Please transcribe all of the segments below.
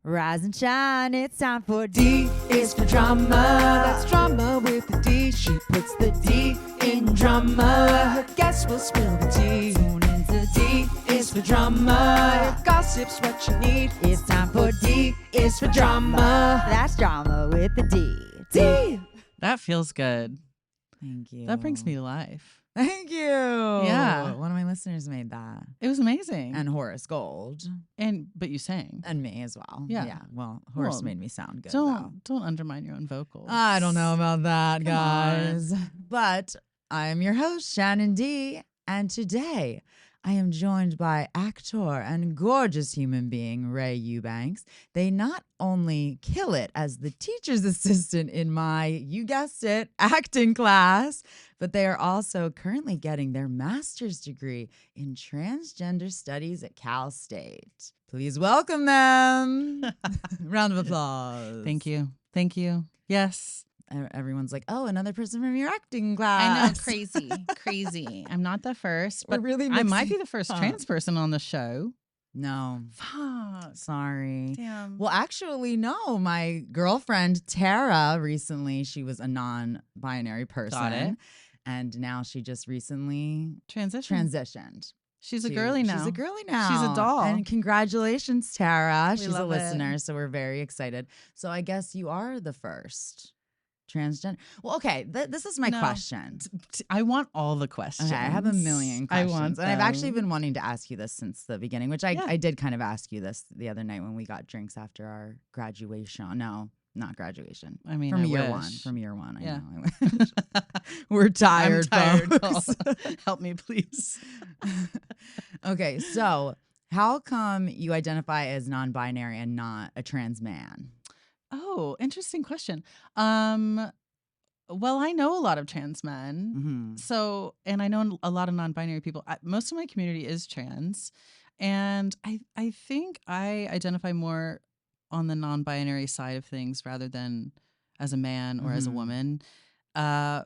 Rise and shine, it's time for D is for drama. That's drama with the D. She puts the D in drama. Her guests will spill the tea. Tune into D is for drama. If gossip's what you need, it's time for D is for drama. That's drama with the D. D. That feels good. Thank you. That brings me to life. Thank you. Yeah. One of my listeners made that. It was amazing. And Horace Gold. But you sang. And me as well. Yeah. Well, Horace made me sound good. Don't undermine your own vocals. I don't know about that, Come guys. on. But I'm your host, Shannon D. And today I am joined by actor and gorgeous human being, Rae Eubanks. They not only kill it as the teacher's assistant in my, you guessed it, acting class, but they are also currently getting their master's degree in Transgender Studies at Cal State. Please welcome them. Round of applause. Thank you. Thank you. Yes. Everyone's like, oh, another person from your acting class. I know. Crazy. I'm not the first, but I might be the first trans person on the show. No. Fuck. Sorry. Damn. Well, actually, no. My girlfriend, Tara, recently, she was a non-binary person. Got it. And now she just recently transitioned. She's a to- girly now. She's a girly now. She's a doll. And congratulations, Tara. She's a love it. listener, so we're very excited. So I guess you are the first transgender. Well, okay, this is my question. I want all the questions. Okay, I have a million questions. I want and I've actually them. been wanting to ask you this since the beginning, which I did kind of ask you this the other night when we got drinks after our graduation. No, not graduation. I mean, From I year wish. one. From year one. I Yeah. know. I wish. We're tired, I'm tired. folks. Help me, please. Okay, so how come you identify as non-binary and not a trans man? Oh, interesting question. Well, I know a lot of trans men. Mm-hmm. So, and I know a lot of non-binary people. Most of my community is trans. And I think I identify more on the non-binary side of things rather than as a man or as a woman. So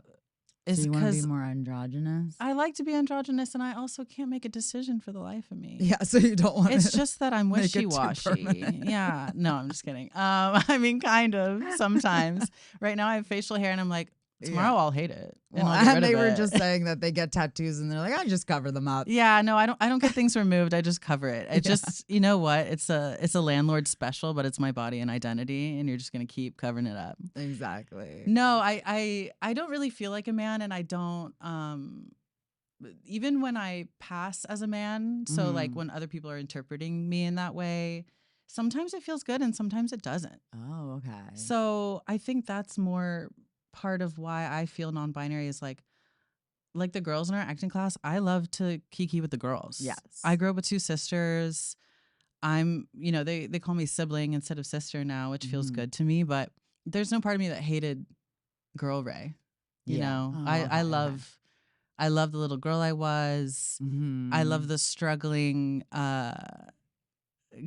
Is you want to be because more androgynous? I like to be androgynous and I also can't make a decision for the life of me. Yeah, so you don't want It's to just that I'm make it too wishy-washy. permanent. Yeah. No, I'm just kidding. I mean, kind of sometimes. Right now I have facial hair and I'm like, tomorrow I'll hate it. Well, I'll get rid they of were it. just saying that they get tattoos and they're like, I just cover them up. Yeah, no, I don't get things removed. I just cover it. It just, you know what? It's a landlord special, but it's my body and identity, and you're just gonna keep covering it up. Exactly. No, I don't really feel like a man, and I don't even when I pass as a man, so like when other people are interpreting me in that way, sometimes it feels good and sometimes it doesn't. Oh, okay. So I think that's more part of why I feel non-binary is like the girls in our acting class. I love to kiki with the girls. Yes. I grew up with two sisters. I'm, they call me sibling instead of sister now, which feels good to me, but there's no part of me that hated girl Rae. You know, Oh, I love the little girl I was. Mm-hmm. I love the struggling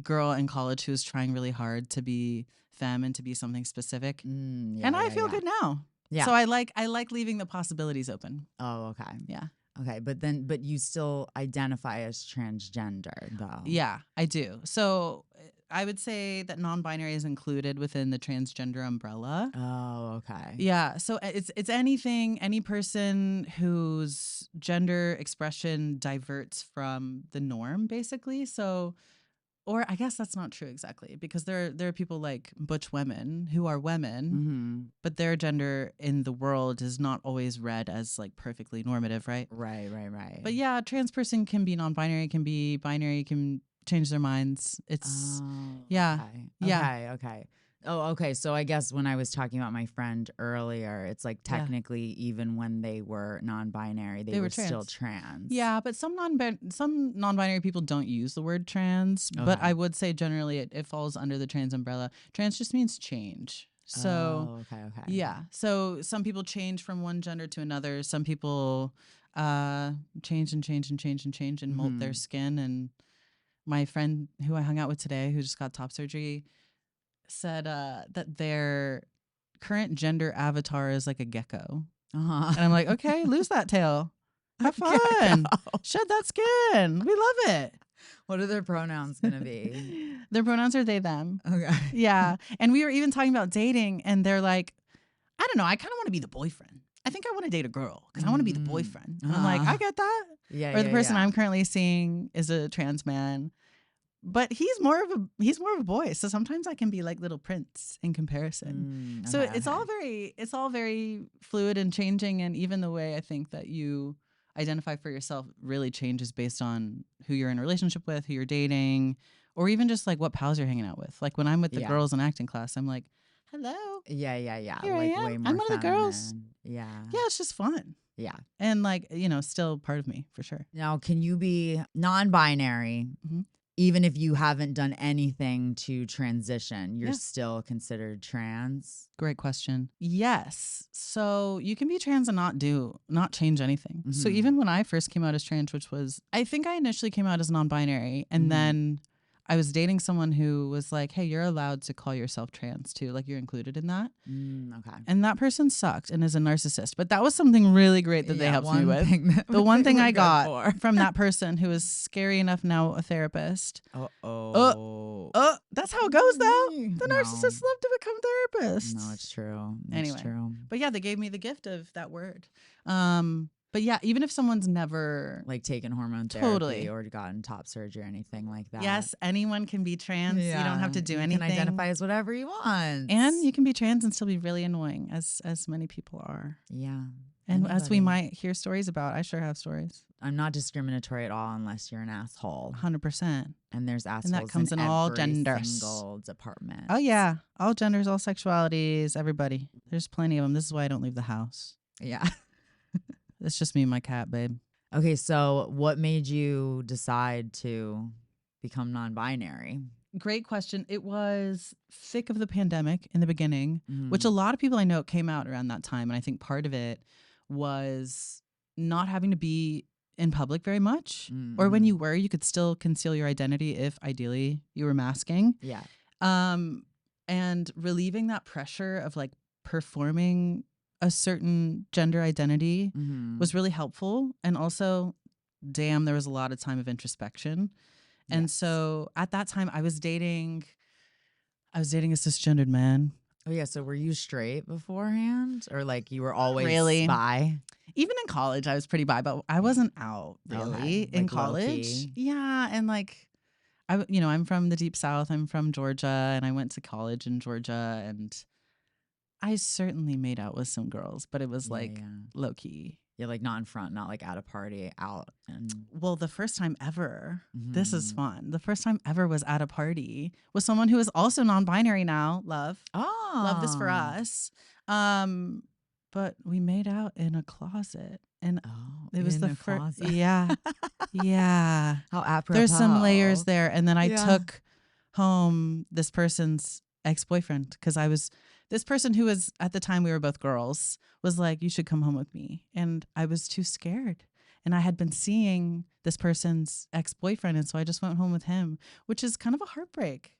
girl in college who was trying really hard to be femme and to be something specific. And I feel good now. Yeah. So I like leaving the possibilities open. Oh, okay. Yeah. Okay, but you still identify as transgender, though. Yeah, I do. So I would say that non-binary is included within the transgender umbrella. Oh, okay. Yeah. So it's any person whose gender expression diverts from the norm, basically. So, or I guess that's not true exactly, because there are people like butch women who are women, but their gender in the world is not always read as like perfectly normative, right? Right. But yeah, a trans person can be non-binary, can be binary, can change their minds. It's Okay. Oh, okay. So I guess when I was talking about my friend earlier, it's like technically even when they were non-binary, they were still trans. Yeah, but some non-binary people don't use the word trans, but I would say generally it falls under the trans umbrella. Trans just means change. So okay. Yeah. So some people change from one gender to another. Some people change and molt their skin. And my friend who I hung out with today, who just got top surgery, said that their current gender avatar is like a gecko. And I'm like, okay, lose that tail. Have Okay, fun. go. Shed that skin. We love it. What are their pronouns going to be? Their pronouns are they, them. Okay. Yeah. And we were even talking about dating, and they're like, I don't know. I kind of want to be the boyfriend. I think I want to date a girl because I want to be the boyfriend. And I'm like, I get that. Yeah. Or the person I'm currently seeing is a trans man, but he's more of a boy. So sometimes I can be like little Prince in comparison. So it's all very fluid and changing. And even the way I think that you identify for yourself really changes based on who you're in a relationship with, who you're dating, or even just like what pals you're hanging out with. Like when I'm with the girls in acting class, I'm like, hello. Yeah. Here Like I am. way more I'm one of the girls. feminine. Yeah. Yeah, it's just fun. Yeah. And like, still part of me for sure. Now, can you be non-binary Mhm. even if you haven't done anything to transition? You're Yeah. still considered trans? Great question. Yes. So you can be trans and not change anything. So Mhm. even when I first came out as trans, which was, I think I initially came out as non-binary, and then I was dating someone who was like, hey, you're allowed to call yourself trans too. Like you're included in that. Okay. And that person sucked and is a narcissist. But that was something really great that they helped me with. The one thing I got from that person who is scary enough now a therapist. That's how it goes though. The narcissists love to become therapists. No, it's true. Anyway. True. But yeah, they gave me the gift of that word. But yeah, even if someone's never Like taken hormone therapy Totally. or gotten top surgery or anything like that. Yes, anyone can be trans. You don't have to do anything. You can identify as whatever you want. And you can be trans and still be really annoying, as many people are. Yeah. And as we might hear stories about, I sure have stories. I'm not discriminatory at all unless you're an asshole. 100%. And there's assholes that comes in all genders. Single department. Oh yeah, all genders, all sexualities, everybody. There's plenty of them. This is why I don't leave the house. Yeah. It's just me and my cat, babe. Okay, so what made you decide to become non-binary? Great question. It was thick of the pandemic in the beginning, which a lot of people I know came out around that time. And I think part of it was not having to be in public very much. Or when you were, you could still conceal your identity if ideally you were masking. Yeah. And relieving that pressure of like performing a certain gender identity was really helpful. And also, damn, there was a lot of time of introspection. And so at that time I was dating a cisgendered man. Oh yeah, so were you straight beforehand? Or like you were always really bi? Even in college I was pretty bi, but I wasn't out really in like college. Yeah, and like I'm from the deep south. I'm from Georgia, and I went to college in Georgia, and I certainly made out with some girls, but it was low key. Yeah, like not in front, not like at a party, out. Well, the first time ever, this is fun. The first time ever was at a party with someone who is also non-binary now. Love this for us. But we made out in a closet, and it was the first. Yeah, yeah. How apropos. There's some layers there, and then I took home this person's ex-boyfriend because this person who was at the time we were both girls was like, you should come home with me. And I was too scared. And I had been seeing this person's ex-boyfriend. And so I just went home with him, which is kind of a heartbreak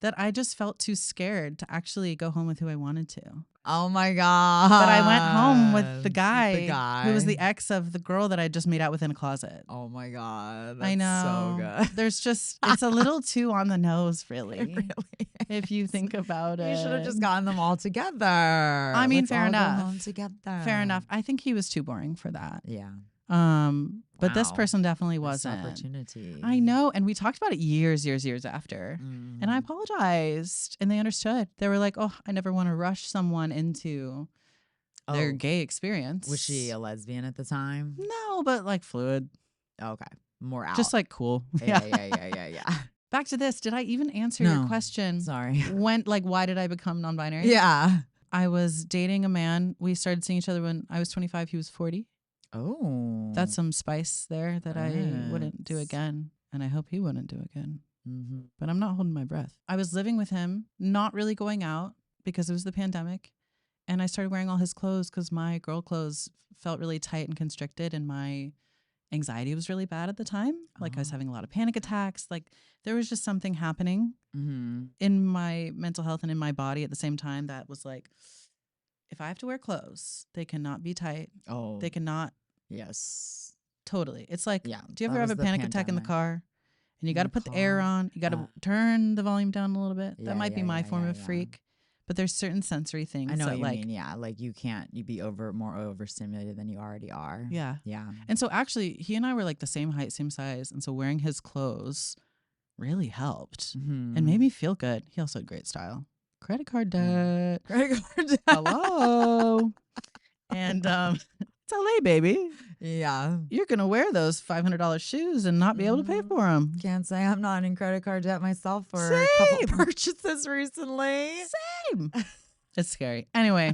that I just felt too scared to actually go home with who I wanted to. Oh my God. But I went home with the guy who was the ex of the girl that I just made out with in a closet. Oh my God. That's I know. So good. There's just, it's a little too on the nose, really. It really is. If you think about it. You should have just gotten them all together. I mean, Let's fair all enough. Go home together. Fair enough. I think he was too boring for that. Yeah. But this person definitely wasn't. Opportunity. I know. And we talked about it years after. And I apologized. And they understood. They were like, oh, I never want to rush someone into their gay experience. Was she a lesbian at the time? No, but like fluid. Okay. More out. Just like cool. Yeah. Back to this. Did I even answer your question? Sorry. Why did I become non-binary? Yeah. I was dating a man. We started seeing each other when I was 25. He was 40. Oh. That's some spice there that I wouldn't do again. And I hope he wouldn't do again. But I'm not holding my breath. I was living with him, not really going out because it was the pandemic. And I started wearing all his clothes because my girl clothes felt really tight and constricted. And my anxiety was really bad at the time. Like I was having a lot of panic attacks. Like there was just something happening in my mental health and in my body at the same time that was like, if I have to wear clothes, they cannot be tight. Oh. They cannot Yes. Totally. It's like, Yeah. do you that ever have was a the panic attack in the pandemic. car? And you got to In put the air car. on. You got to turn the volume down a little bit. Yeah, That might be yeah, my yeah, form yeah, of yeah. freak. But there's certain sensory things I know that what you like, mean. Yeah. Like you'd be more overstimulated than you already are. yeah. Yeah. And so actually, he and I were like the same height, same size. And so wearing his clothes really helped and made me feel good. He also had great style. Credit card debt. Credit card debt. Hello. And it's LA, baby. Yeah. You're going to wear those $500 shoes and not be able to pay for them. Can't say I'm not in credit card debt myself for Same. a couple purchases recently. Same. It's scary. Anyway,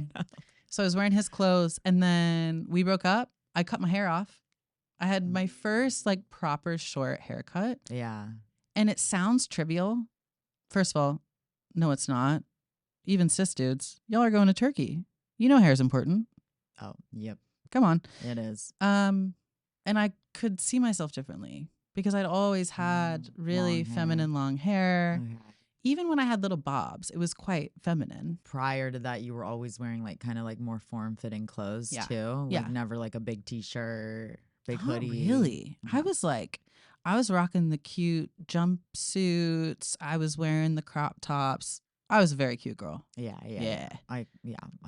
so I was wearing his clothes and then we broke up. I cut my hair off. I had my first like proper short haircut. Yeah. And it sounds trivial. First of all, no, it's not. Even cis dudes, y'all are going to Turkey. You know hair is important. Oh, yep. Come on. It is. And I could see myself differently because I'd always had really Long hair. feminine long hair. Okay. Even when I had little bobs, it was quite feminine. Prior to that, you were always wearing like kind of like more form-fitting clothes too. Like Yeah. never like a big t-shirt, big Oh, hoodie. really? Yeah. I was rocking the cute jumpsuits. I was wearing the crop tops. I was a very cute girl. Yeah. I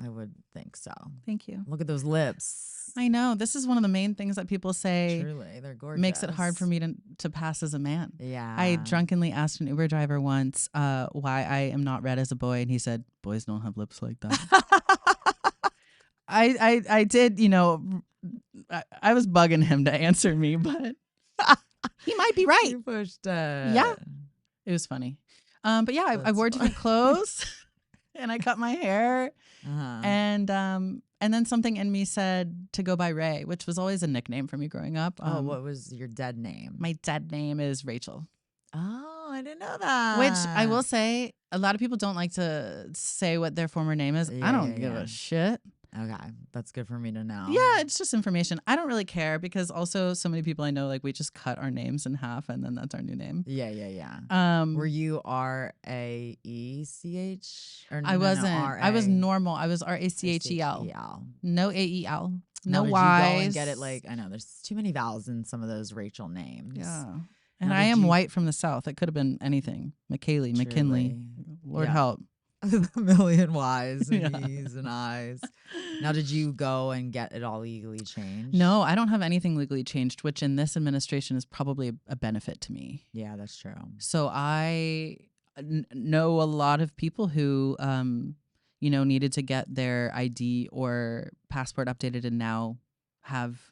would think so. Thank you. Look at those lips. I know. This is one of the main things that people say Truly, they're gorgeous. makes it hard for me to pass as a man. Yeah. I drunkenly asked an Uber driver once why I am not red as a boy, and he said, "Boys don't have lips like that." I did, you know, I was bugging him to answer me, but he might be right. You pushed it. Yeah. It was funny. But yeah, I wore different clothes and I cut my hair. Uh-huh. And then something in me said to go by Rae, which was always a nickname for me growing up. What was your dead name? My dead name is Rachel. Oh, I didn't know that. Which I will say, a lot of people don't like to say what their former name is. I don't give a shit. Okay, that's good for me to know. Yeah, it's just information. I don't really care because also so many people I know, like we just cut our names in half and then that's our new name. Yeah. Were you RAECH? Or I wasn't. R-A? I was normal. I was RACHEL. No AEL. No Did you Y's. go and get it like, I know there's too many vowels in some of those Rachel names. Yeah. And Now, I did am you- white from the South. It could have been anything. McKaylee, McKinley. Truly. Lord Yeah. help. A million Y's and Yeah. E's and I's. Now, did you go and get it all legally changed? No, I don't have anything legally changed, which in this administration is probably a benefit to me. Yeah, that's true. So I know a lot of people who, needed to get their ID or passport updated and now have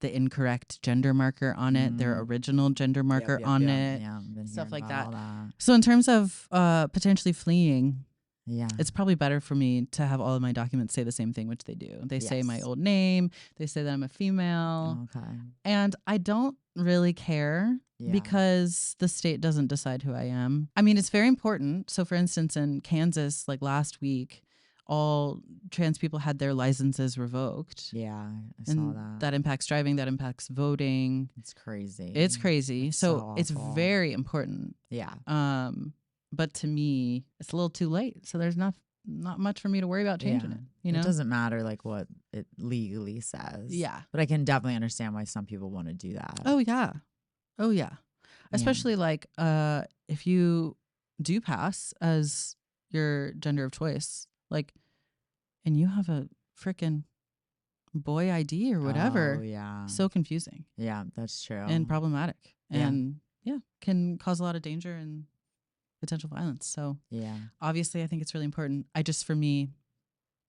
the incorrect gender marker on it, their original gender marker on it, stuff like that. So in terms of potentially fleeing, it's probably better for me to have all of my documents say the same thing, which they do. They say my old name. They say that I'm a female. Okay. And I don't really care because the state doesn't decide who I am. I mean, it's very important. So for instance, in Kansas, like last week, all trans people had their licenses revoked. Yeah, I saw that. That impacts driving, that impacts voting. It's crazy. It's crazy. So it's awful. very important. Yeah. But to me, it's a little too late. So there's not much for me to worry about changing it. You know, it doesn't matter like what it legally says. Yeah. But I can definitely understand why some people want to do that. Oh yeah. Especially like if you do pass as your gender of choice, like, and you have a freaking boy ID or whatever. Oh yeah. So confusing. Yeah, that's true. And problematic. Yeah. And can cause a lot of danger and potential violence. So obviously I think it's really important. For me,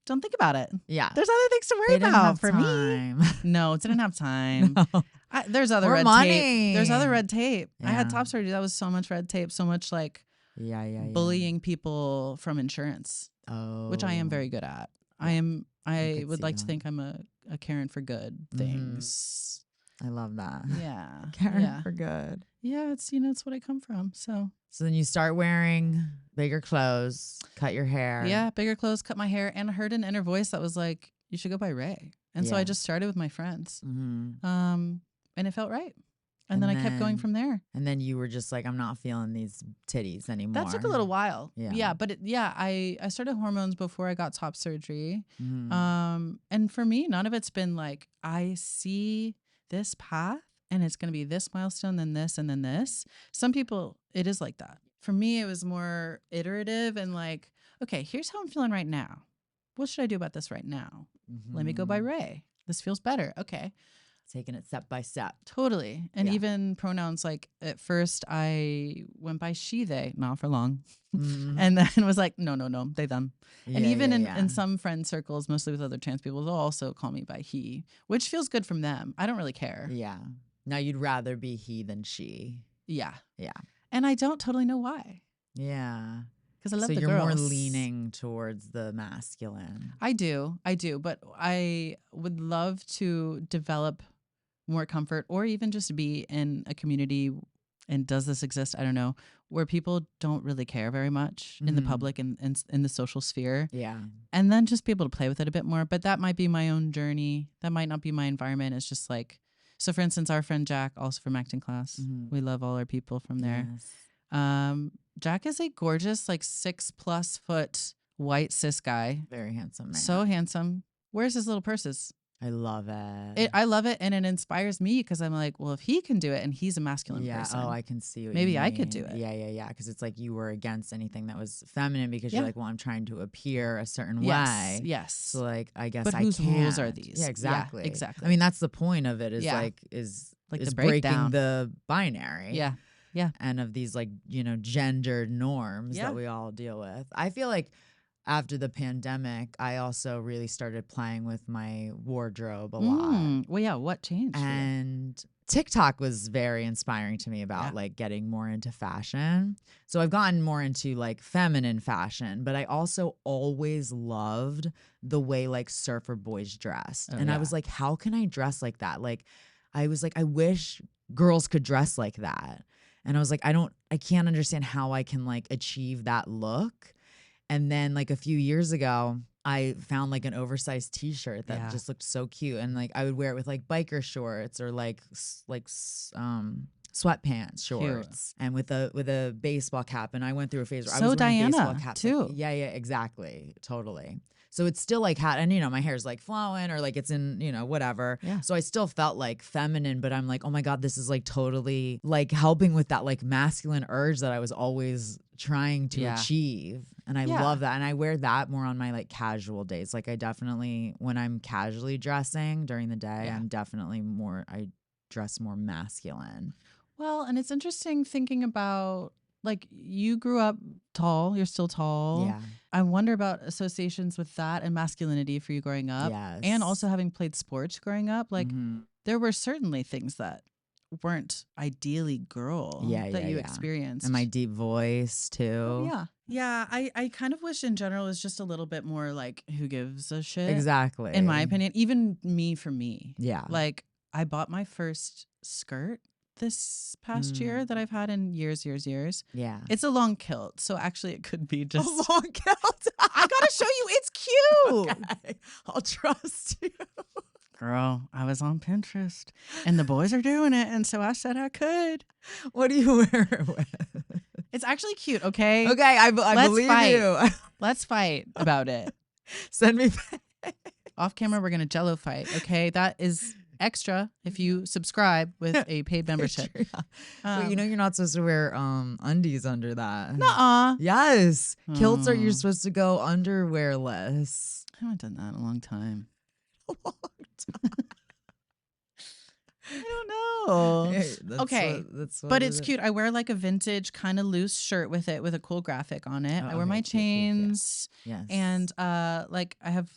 don't think about it. Yeah. There's other things to worry about for me. No, didn't have time. No. There's other Or red money. tape. There's other red tape. I had Yeah. top surgery. That was so much red tape, so much like bullying people from insurance, which I am very good at. I would like to think I'm a Karen for good things. I love that. Yeah. Karen for good. Yeah, it's what I come from. So then you start wearing bigger clothes, cut your hair. yeah, bigger clothes, cut my hair, and I heard an inner voice that was like, you should go by Rae. And so I Yeah. just started with my friends. Mm-hmm. And it felt right. And then I kept going from there. And then you were just like, I'm not feeling these titties anymore. That took a little while. Yeah. But I started hormones before I got top surgery. Mhm. And for me, none of it's been like, I see this path and it's going to be this milestone, then this, and then this. Some people, it is like that. For me, it was more iterative and like, okay, here's how I'm feeling right now. What should I do about this right now? Let me go by Rae. This feels better. Okay. Taking it step by step. Totally. And even pronouns, like at first I went by she, they, not for long. And then was like, no, they, them. And even in some friend circles, mostly with other trans people, they'll also call me by he, which feels good from them. I don't really care. Yeah. Now you'd rather be he than she. Yeah. Yeah. And I don't totally know why. Yeah. Because I love the girls. So you're more leaning towards the masculine. I do. But I would love to develop more comfort or even just be in a community, and does this exist? I don't know, where people don't really care very much in the public and in the social sphere. Yeah. And then just be able to play with it a bit more. But that might be my own journey. That might not be my environment. It's just like, so for instance, our friend Jack, also from acting class, we love all our people from there. Yes. Jack is a gorgeous, like 6+ foot white cis guy. Very handsome man. So handsome. Where's his little purses? I love it. I love it, and it inspires me because I'm like, well, if he can do it, and he's a masculine person. Oh, I can see what maybe you mean. I could do it. Yeah. Because it's like you were against anything that was feminine because you're like, well, I'm trying to appear a certain way. Yes. So like, I guess but I whose can't. rules are these? Yeah, exactly. Yeah, exactly. I mean, that's the point of it. Is the breaking the binary. Yeah. And of these like gendered norms that we all deal with. I feel like after the pandemic, I also really started playing with my wardrobe a lot. Well, yeah, what changed? And TikTok was very inspiring to me about like getting more into fashion. So I've gotten more into like feminine fashion, but I also always loved the way like surfer boys dressed. I was like, how can I dress like that? Like, I was like, I wish girls could dress like that. And I was like, I can't understand how I can like achieve that look. And then like a few years ago, I found like an oversized t-shirt that just looked so cute. And like I would wear it with like biker shorts or like sweatpants shorts and with a baseball cap. And I went through a phase where I was wearing baseball caps too. Like, yeah, exactly. Totally. So it's still like and my hair's like flowing or like it's in, whatever. Yeah. So I still felt like feminine, but I'm like, oh my God, this is like totally like helping with that like masculine urge that I was always trying to achieve. And I love that. And I wear that more on my like casual days. Like I definitely, when I'm casually dressing during the day, I'm definitely I dress more masculine. Well, and it's interesting thinking about like you grew up tall, you're still tall. Yeah. I wonder about associations with that and masculinity for you growing up. Yes. And also having played sports growing up. Like there were certainly things that weren't ideally girl that you experienced. And my deep voice too. Oh, yeah. I kind of wish in general is just a little bit more like who gives a shit. Exactly. In my opinion, even for me. Yeah. Like I bought my first skirt this past year that I've had in years. Yeah. It's a long kilt. So actually it could be just a long kilt. I gotta show you. It's cute. Okay. I'll trust you. Girl, I was on Pinterest and the boys are doing it. And so I said I could. What do you wear it with? It's actually cute. Okay. Okay. I believe you. Let's fight about it. Send me off camera. We're going to Jello fight. Okay. That is extra if you subscribe with a paid membership. But you're not supposed to wear undies under that. Nuh-uh. Yes. Kilts are you're supposed to go underwearless. I haven't done that in a long time. I don't know. Hey, okay. But it's cute. I wear like a vintage kind of loose shirt with it with a cool graphic on it. I wear my chains. Yes. And like I have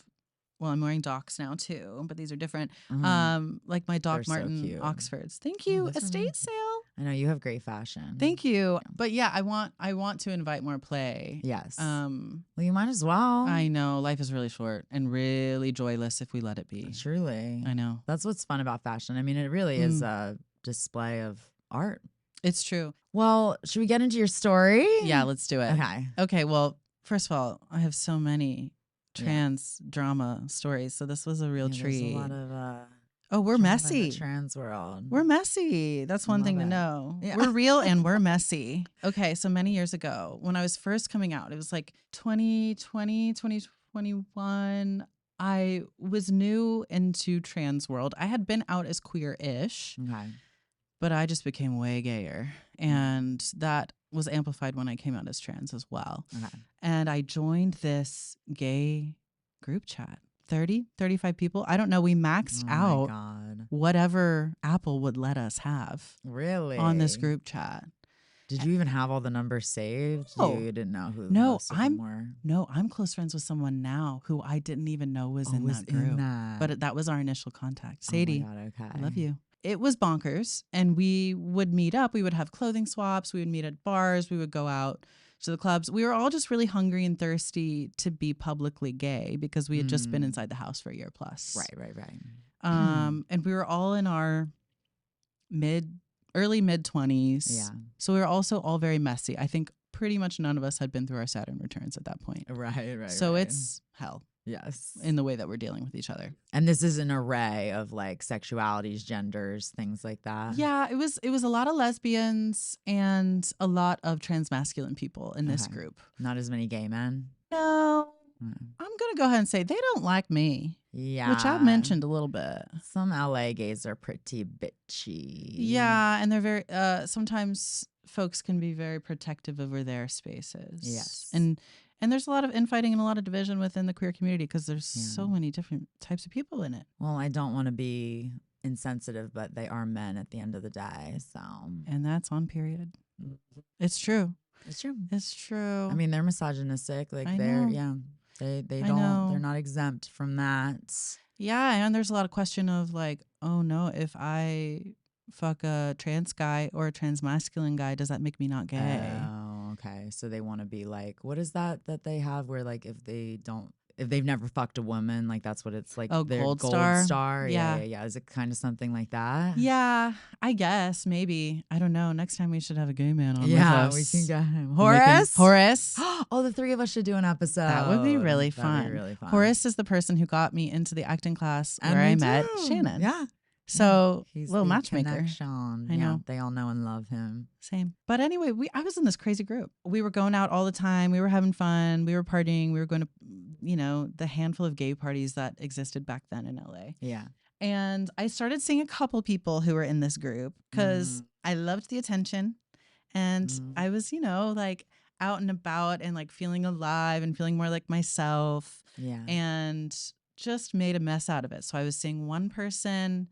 I'm wearing Docs now too, but these are different. Like my Doc They're Marten so cute. Oxfords. Thank you. Estate sale. I know you have great fashion. Thank you. But yeah, I want to invite more play. Yes. Well, you might as well. I know life is really short and really joyless if we let it be. Truly. I know. That's what's fun about fashion. I mean, it really is a display of art. It's true. Well, should we get into your story? Yeah, let's do it. Okay. Well, first of all, I have so many trans drama stories, so this was a real treat. There's a lot of Oh, we're Drama in messy. the trans world. We're messy. That's one thing to Love it. know. Yeah. We're real and we're messy. Okay, so many years ago, when I was first coming out, it was like 2020, 2021. I was new into trans world. I had been out as queer-ish, Okay. but I just became way gayer. And that was amplified when I came out as trans as well. Okay. And I joined this gay group chat. 30, 35 people. I don't know. We maxed Oh my out God. whatever Apple would let us have Really? on this group chat. Did you even have all the numbers saved? No. You didn't know who No, most of them were? No, I'm close friends with someone now who I didn't even know was in that group. But that was our initial contact. Sadie, oh my God, okay. I love you. It was bonkers. And we would meet up. We would have clothing swaps. We would meet at bars. We would go out to the clubs. We were all just really hungry and thirsty to be publicly gay because we had just been inside the house for a year plus. Right. And we were all in our early mid 20s. Yeah. So we were also all very messy. I think pretty much none of us had been through our Saturn returns at that point. Right. So it's hell. Yes. In the way that we're dealing with each other. And this is an array of like sexualities, genders, things like that. Yeah, it was a lot of lesbians and a lot of transmasculine people in this group. Not as many gay men. No. I'm going to go ahead and say they don't like me. Yeah. Which I've mentioned a little bit. Some LA gays are pretty bitchy. Yeah, and they're very sometimes folks can be very protective over their spaces. Yes. And there's a lot of infighting and a lot of division within the queer community because there's so many different types of people in it. Well, I don't want to be insensitive, but they are men at the end of the day. So. And that's on period. It's true. It's true. It's true. I mean, they're misogynistic. Like they're they're not exempt from that. Yeah, and there's a lot of question of like, oh no, if I fuck a trans guy or a trans masculine guy, does that make me not gay? Oh, okay. So they want to be like, what is that they have where like if they've never fucked a woman, like that's what it's like. Oh, their gold star. star? Yeah. Is it kind of something like that? Yeah, I guess maybe. I don't know. Next time we should have a gay man on. Yeah, with us. we can get him. Horace. Oh, The three of us should do an episode. that would be really fun. That'd be really fun. Horace is the person who got me into the acting class And where me I met too. Shannon. Yeah. So He's little the matchmaker. connection. I know. They all know and love him. Same. But anyway, I was in this crazy group. We were going out all the time. We were having fun. We were partying. We were going to, the handful of gay parties that existed back then in LA. Yeah. And I started seeing a couple people who were in this group because I loved the attention. And I was, like out and about and like feeling alive and feeling more like myself. Yeah. And just made a mess out of it. So I was seeing one person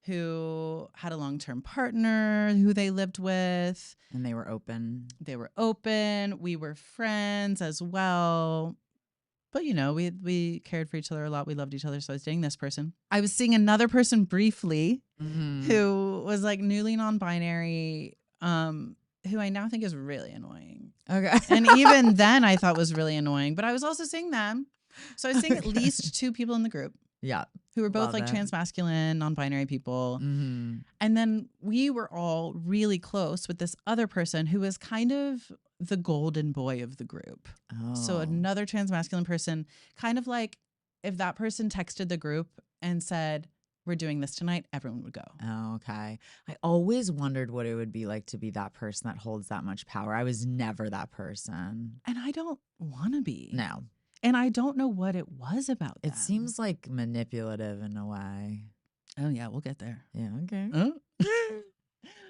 who had a long-term partner who they lived with. And they were open. We were friends as well. But, we cared for each other a lot. We loved each other. So I was dating this person. I was seeing another person briefly who was like newly non-binary, who I now think is really annoying. Okay. And even then I thought was really annoying. But I was also seeing them. So I was seeing at least two people in the group. Yeah. Who were both Love like it. trans-masculine, non-binary people. Mm-hmm. And then we were all really close with this other person who was kind of the golden boy of the group. Oh. So another trans-masculine person, kind of like if that person texted the group and said, we're doing this tonight, everyone would go. Oh, okay. I always wondered what it would be like to be that person that holds that much power. I was never that person. And I don't want to be. No. And I don't know what it was about them. It seems like manipulative in a way. Oh, yeah, we'll get there. Yeah, okay. Oh.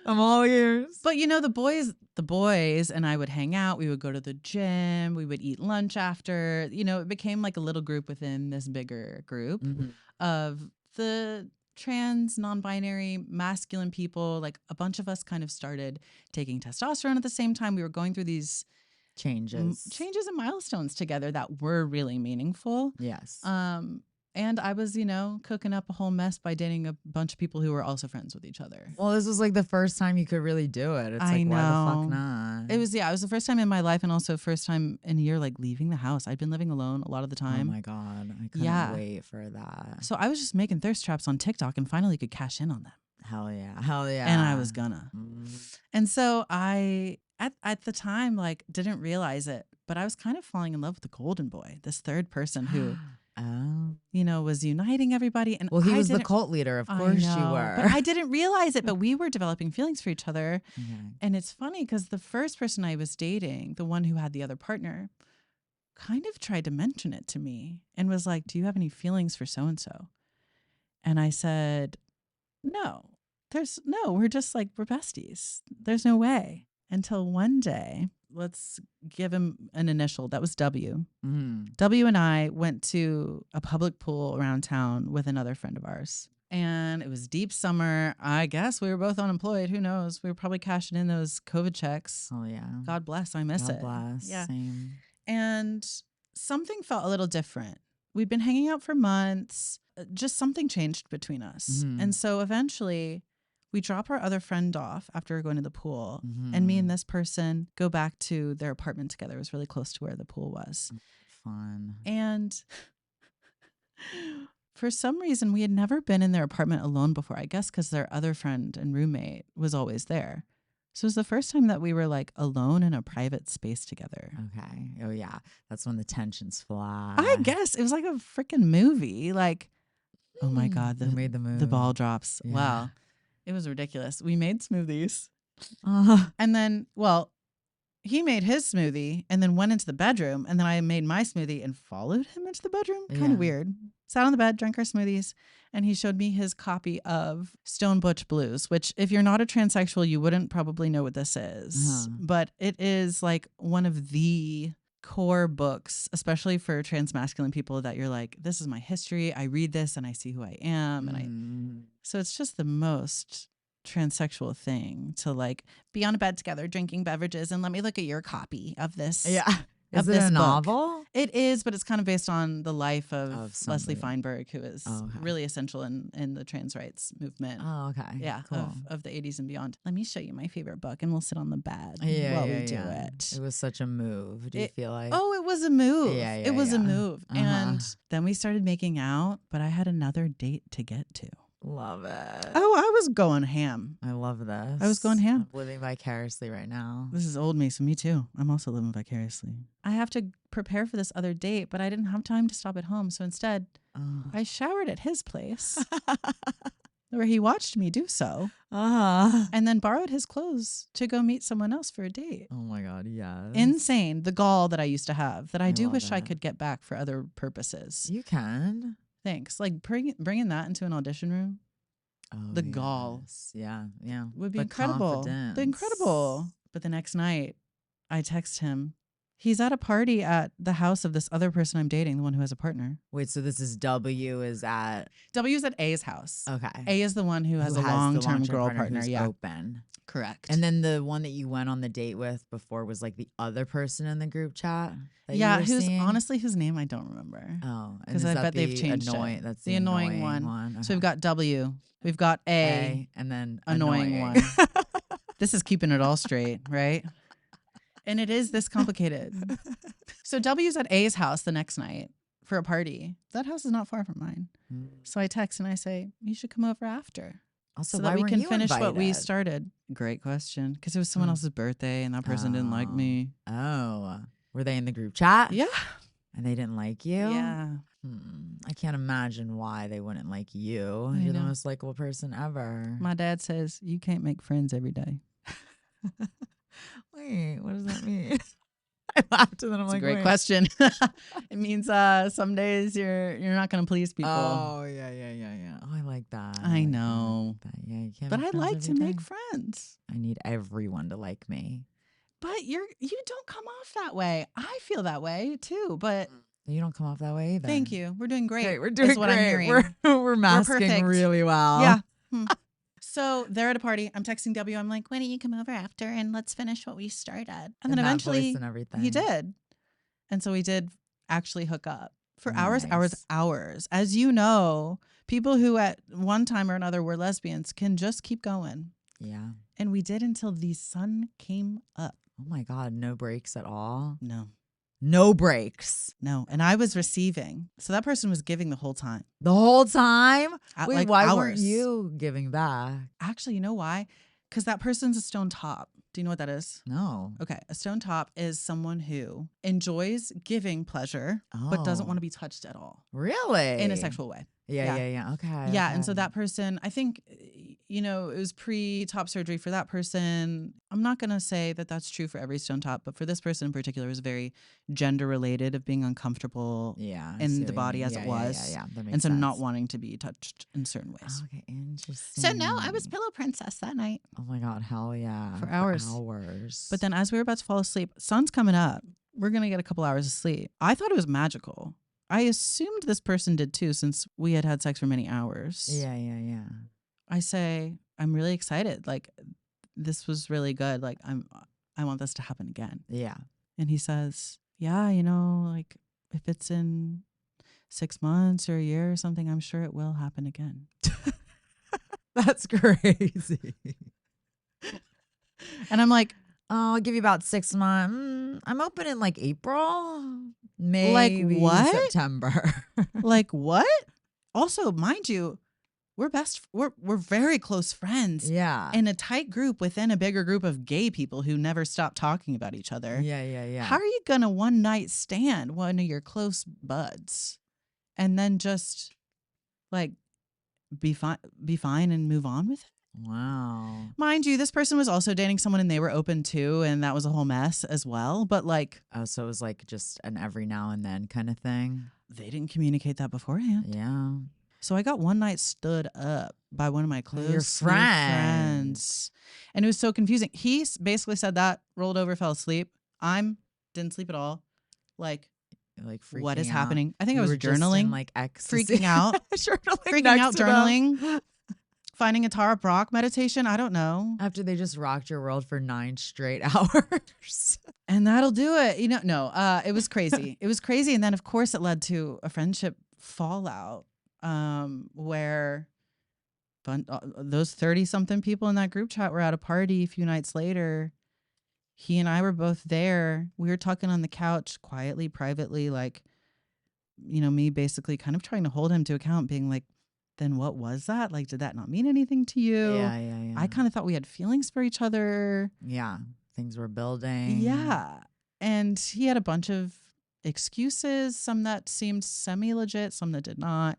I'm all ears. But the boys and I would hang out. We would go to the gym. We would eat lunch after. It became like a little group within this bigger group of the trans, non-binary, masculine people. Like a bunch of us kind of started taking testosterone at the same time. We were going through these changes and milestones together that were really meaningful. Yes. And I was, cooking up a whole mess by dating a bunch of people who were also friends with each other. Well, this was like the first time you could really do it. It's I like, why the know. fuck not? It was the first time in my life and also first time in a year like leaving the house. I'd been living alone a lot of the time. Oh my God. I couldn't wait for that. So I was just making thirst traps on TikTok and finally could cash in on them. Hell yeah. Hell yeah. And I was gonna. And so I, at the time, like didn't realize it, but I was kind of falling in love with the golden boy, this third person who Oh. was uniting everybody. And Well, he I was the didn't- cult leader. Of I course you know, were. But I didn't realize it. But we were developing feelings for each other. Okay. And it's funny because the first person I was dating, the one who had the other partner, kind of tried to mention it to me and was like, do you have any feelings for so-and-so? And I said, no, we're just like, we're besties. There's no way. Until one day, let's give him an initial. That was W. Mm. W and I went to a public pool around town with another friend of ours. And it was deep summer. I guess we were both unemployed. Who knows? We were probably cashing in those COVID checks. Oh, yeah. God bless. I miss God it. bless. Yeah. Same. And something felt a little different. We'd been hanging out for months. Just something changed between us. Mhm. And so eventually we drop our other friend off after going to the pool. Mhm. And me and this person go back to their apartment together. It was really close to where the pool was. Fun. And for some reason, we had never been in their apartment alone before, I guess because their other friend and roommate was always there. So it was the first time that we were like alone in a private space together. Okay. Oh, yeah. That's when the tensions fly. I guess it was like a freaking movie. Like, oh my God, Who made the move? the ball drops. Yeah. Wow. It was ridiculous. We made smoothies. Uh, And then, he made his smoothie and then went into the bedroom. And then I made my smoothie and followed him into the bedroom. Kind Yeah. of weird. Sat on the bed, drank our smoothies. And he showed me his copy of Stone Butch Blues, which if you're not a transsexual, you wouldn't probably know what this is. Uh-huh. But it is like one of the core books, especially for transmasculine people, that you're like, this is my history. I read this and I see who I am. And so it's just the most transsexual thing to like be on a bed together drinking beverages and let me look at your copy of this. yeah. Of Is it this a book. novel? It is, but it's kind of based on the life of Leslie somebody. Feinberg, who is Okay. really essential in the trans rights movement. Oh, okay. Yeah, Cool. of the 80s and beyond. Let me show you my favorite book and we'll sit on the bed Yeah, while yeah, we do yeah. it. It was such a move. Do you feel like? Oh, it was a move. Yeah, it was a yeah. move. Uh-huh. And then we started making out, but I had another date to get to. Love it. Oh, I was going ham. I love this. I was going ham. I'm living vicariously right now. This is old me, so me too. I'm also living vicariously. I have to prepare for this other date, but I didn't have time to stop at home. So instead, Oh. I showered at his place where he watched me do so Uh-huh. and then borrowed his clothes to go meet someone else for a date. Oh my God, yes. Insane. The gall that I used to have that I do love wish I it. could get back for other purposes. You can. Thanks. Like bringing that into an audition room Oh, The gall. yes. Yeah, yeah. would be The incredible. confidence. The incredible. But the next night, I text him. He's at a party at the house of this other person I'm dating, the one who has a partner. Wait, so this is W is at W's at A's house. okay. A is the one who has Who a the long-term girl partner. who's Yeah, open. correct. And then the one that you went on the date with before was like the other person in the group chat. That yeah, you were whose seeing? honestly whose name I don't remember. Oh, and 'Cause is I that bet they've the changed it. annoying, That's The the annoying one. one. So Okay. we've got W, we've got A, and then annoying one. This is keeping it all straight, right? And it is this complicated. So W's at A's house the next night for a party. That house is not far from mine. Mm. So I text and I say, you should come over after Also, so why that we weren't can you finish what we invited? started. Great question. Because it was someone else's birthday and that person didn't like Oh. me. Oh, were they in the group chat? Yeah. And they didn't like you? Yeah. I can't imagine why they wouldn't like you. I You're the know. most likable person ever. My dad says, you can't make friends every day. Wait, what does that mean? I laughed and then I'm It's like, a great wait. question. It means some days you're not going to please people. Oh, yeah. Oh, I like that. I like know. that. Yeah, you can't But make I friends like to every make day. friends. I need everyone to like me. But you don't come off that way. I feel that way too. But You don't come off that way either. thank you. We're doing great. Great. We're doing is what great. I'm hearing. We're masking perfect. really well. Yeah. So they're at a party. I'm texting W. I'm like, why don't you come over after and let's finish what we started? And then that eventually voice and everything. he did. And so we did actually hook up for hours. Nice. As you know, people who at one time or another were lesbians can just keep going. Yeah. And we did until the sun came up. Oh my God. No breaks at all. No. No breaks. No. And I was receiving. So that person was giving the whole time. The whole time? At Wait, like why hours. weren't you giving back? Actually, you know why? Because that person's a stone top. Do you know what that is? No. Okay. A stone top is someone who enjoys giving pleasure, but doesn't want to be touched at all Really? in a sexual way. Yeah. Okay. Yeah. Okay. And so that person, I think, it was pre-top surgery for that person. I'm not going to say that that's true for every stone top, but for this person in particular, it was very gender related of being uncomfortable in the body as it was. Yeah. That makes and so sense. not wanting to be touched in certain ways. Okay, interesting. So no, I was pillow princess that night. Oh my God, hell yeah. For hours. But then as we were about to fall asleep, sun's coming up. We're going to get a couple hours of sleep. I thought it was magical. I assumed this person did too, since we had had sex for many hours. Yeah. I say, I'm really excited. Like, this was really good. Like, I want this to happen again. Yeah. And he says, yeah, like if it's in 6 months or a year or something, I'm sure it will happen again. That's crazy. And I'm like, oh, I'll give you about 6 months. I'm open in like April, maybe like what? September. Like what? Also, mind you, we're very close friends. Yeah. In a tight group within a bigger group of gay people who never stop talking about each other. Yeah. How are you gonna one night stand one of your close buds and then just like be fine and move on with it? Wow. Mind you, this person was also dating someone and they were open too, and that was a whole mess as well. But like, Oh, so it was like just an every now and then kind of thing. they didn't communicate that beforehand. Yeah. So I got one night stood up by one of my close friends. And it was so confusing. He basically said that, rolled over, fell asleep. Didn't sleep at all. Like what is happening? I think I was journaling, like ecstasy. freaking out, journaling, finding a Tara Brach meditation. I don't know. After they just rocked your world for 9 straight hours. And that'll do it. No, it was crazy. It was crazy. And then of course it led to a friendship fallout. Where those 30-something people in that group chat were at a party a few nights later. He and I were both there. We were talking on the couch quietly, privately, like, me basically kind of trying to hold him to account, being like, then what was that? Like, did that not mean anything to you? Yeah. I kind of thought we had feelings for each other. Yeah. Things were building. Yeah. And he had a bunch of excuses, some that seemed semi-legit, some that did not.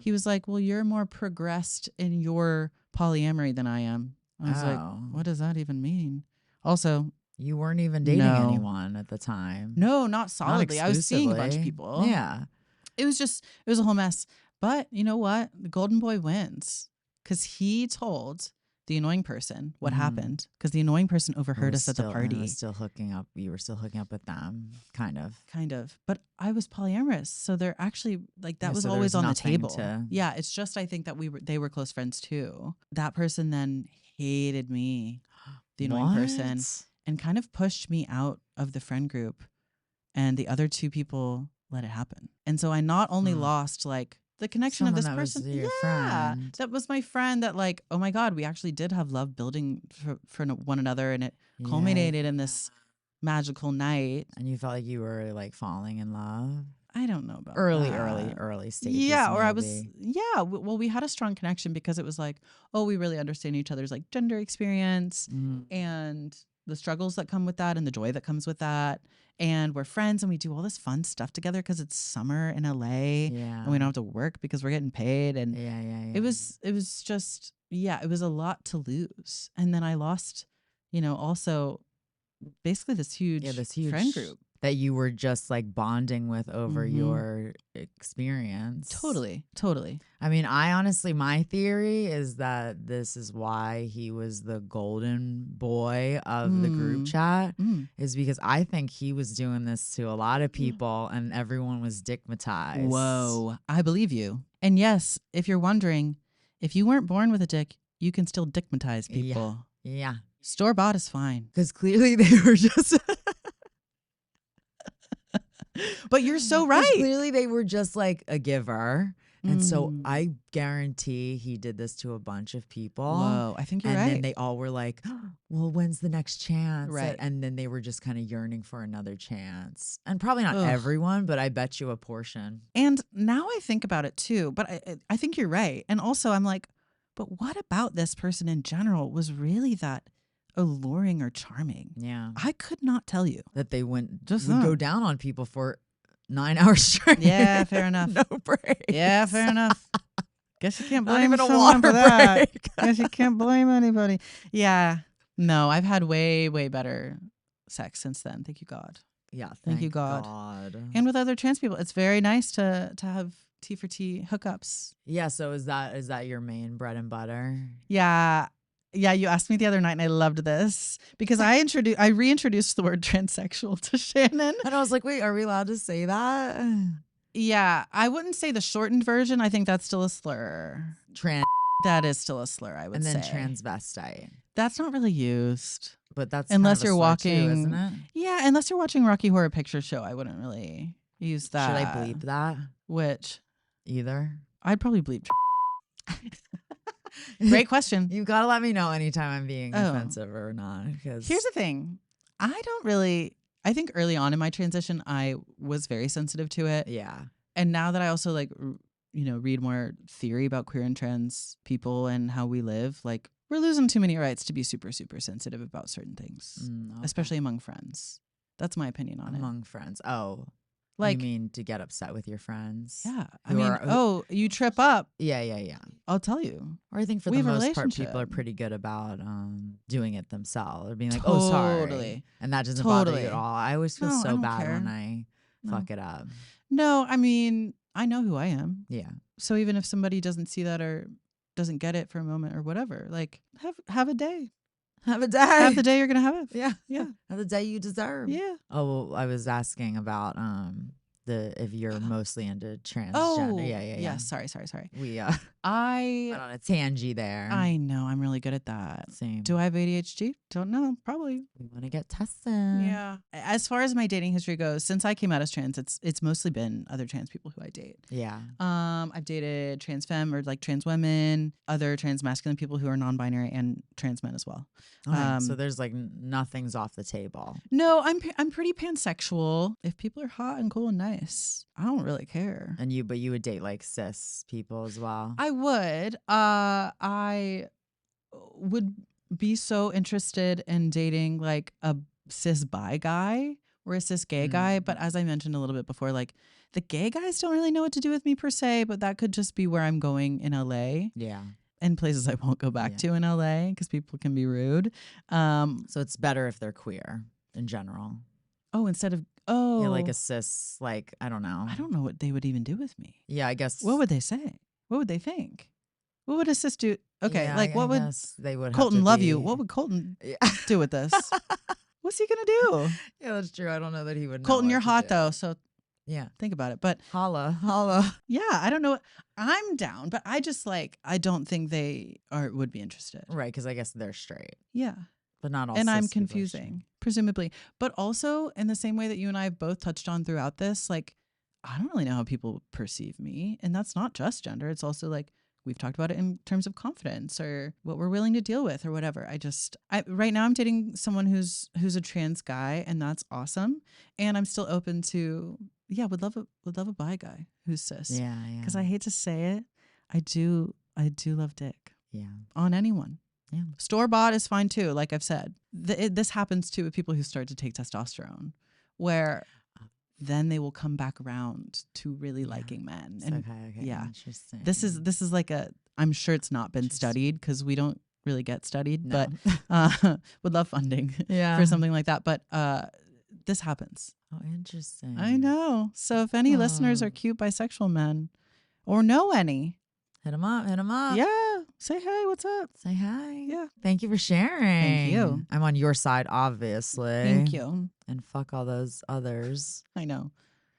He was like, well, you're more progressed in your polyamory than I am. I was like, what does that even mean? Also, you weren't even dating anyone at the time. No, not solidly. I was seeing a bunch of people. Yeah. It was a whole mess. But you know what? The golden boy wins because he told the annoying person what happened, because the annoying person overheard us at the party. Was still hooking up. You were still hooking up with them, kind of. But I was polyamorous, so they're actually like that was always on the table. Yeah, it's just I think that they were close friends too. That person then hated me, the annoying person, and kind of pushed me out of the friend group, and the other 2 people let it happen. And so I not only lost like the connection of this person. Friend. That was my friend that like, oh my God, we actually did have love building for one another, and it culminated in this magical night. And you felt like you were like falling in love? I don't know about early stages. Yeah, or maybe. I was, well, we had a strong connection because it was like, oh, we really understand each other's like gender experience and the struggles that come with that and the joy that comes with that. And we're friends and we do all this fun stuff together because it's summer in LA and we don't have to work because we're getting paid. And it was just, it was a lot to lose. And then I lost, also basically this huge friend group that you were just like bonding with over your experience. Totally. I mean, my theory is that this is why he was the golden boy of the group chat, is because I think he was doing this to a lot of people and everyone was dickmatized. Whoa, I believe you. And yes, if you're wondering, if you weren't born with a dick, you can still dickmatize people. Yeah. Store-bought is fine. Because clearly they were just... But you're so right. Clearly they were just like a giver. And so I guarantee he did this to a bunch of people. Whoa, I think you're right. And then they all were like, well, when's the next chance? Right. And then they were just kind of yearning for another chance. And probably not everyone, but I bet you a portion. And now I think about it too. But I think you're right. And also I'm like, but what about this person in general was really that alluring or charming? Yeah. I could not tell you. That they would Just go not. down on people for 9 hours straight. Yeah, fair enough. No break. Yeah, fair enough. Guess you can't Not blame even a someone water for that. break. Guess you can't blame anybody. Yeah. No, I've had way, way better sex since then. Thank you, God. Yeah, Thank you, thank God. And with other trans people, it's very nice to have T for T hookups. Yeah, so is that your main bread and butter? Yeah. Yeah, you asked me the other night and I loved this because I reintroduced the word transsexual to Shannon. And I was like, wait, are we allowed to say that? Yeah, I wouldn't say the shortened version. I think that's still a slur. That is still a slur, I would say. And then transvestite. That's not really used. But that's unless kind of a you're slur watching, too, isn't it? Yeah, unless you're watching Rocky Horror Picture Show, I wouldn't really use that. Should I bleep that? Which? Either. I'd probably bleep. Great question. You gotta let me know anytime I'm being offensive or not. Because here's the thing, I think early on in my transition, I was very sensitive to it. Yeah. And now that I also read more theory about queer and trans people and how we live, like we're losing too many rights to be super, super sensitive about certain things, especially among friends. That's my opinion on it. Among friends. Oh. Like, you mean to get upset with your friends? Yeah. You trip up. Yeah. I'll tell you. Or I think for the most part, people are pretty good about doing it themselves. Or being like, oh, sorry. And that doesn't bother you at all. I always feel so bad when I fuck it up. No, I mean, I know who I am. Yeah. So even if somebody doesn't see that or doesn't get it for a moment or whatever, like have a day. Have a day. Have the day you're going to have. Yeah. Yeah. Have the day you deserve. Yeah. Oh, well, I was asking about if you're mostly into transgender. Yeah. Sorry. We I went on a tangent there. I know. I'm really good at that. Same. Do I have ADHD? Don't know. Probably. We want to get tested. Yeah. As far as my dating history goes, since I came out as trans, it's mostly been other trans people who I date. Yeah. I've dated trans femme or like trans women, other trans masculine people who are non-binary, and trans men as well. Okay, so there's like nothing's off the table. No, I'm pretty pansexual. If people are hot and cool and nice, I don't really care. But you would date like cis people as well. I would. I would be so interested in dating like a cis bi guy or a cis gay guy. But as I mentioned a little bit before, like the gay guys don't really know what to do with me per se, but that could just be where I'm going in LA. Yeah. And places I won't go back to in LA because people can be rude. So it's better if they're queer in general. Oh, instead of like a cis, like I don't know. I don't know what they would even do with me. Yeah, I guess. What would they say? What would they think? What would a cis do? Okay, yeah, like what would they would Colton love you? Be... What would Colton do with this? What's he gonna do? Yeah, that's true. I don't know that he would. Colton, you're hot do. though, so yeah, think about it. But holla. Yeah, I don't know. I'm down, but I just I don't think they would be interested. Right, because I guess they're straight. Yeah. But not all. And I'm confusing, presumably. But also in the same way that you and I have both touched on throughout this, like I don't really know how people perceive me. And that's not just gender. It's also like we've talked about it in terms of confidence or what we're willing to deal with or whatever. Right now I'm dating someone who's a trans guy, and that's awesome. And I'm still open to would love a bi guy who's cis. Yeah. Because I hate to say it, I do love dick. Yeah. On anyone. Yeah. Store bought is fine too. Like I've said, this happens too with people who start to take testosterone, where then they will come back around to really liking men. And okay. Yeah. Interesting. This is like I'm sure it's not been studied because we don't really get studied, no. but would love funding for something like that. But this happens. Oh, interesting. I know. So if any listeners are cute bisexual men or know any, hit them up. Yeah. Say hey, what's up? Say hi. Yeah. Thank you for sharing. Thank you. I'm on your side, obviously. Thank you. And fuck all those others. I know.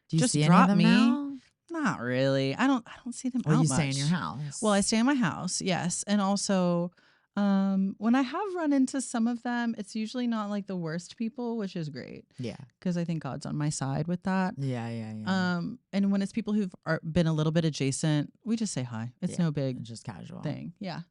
Do you Just see drop any of them me. now? Not really. I don't see them out you much. stay in your house? Well, I stay in my house, yes. And also, when I have run into some of them, it's usually not like the worst people, which is great. Yeah. Because I think God's on my side with that. Yeah. And when it's people who've been a little bit adjacent, we just say hi. It's no big just casual thing. Yeah.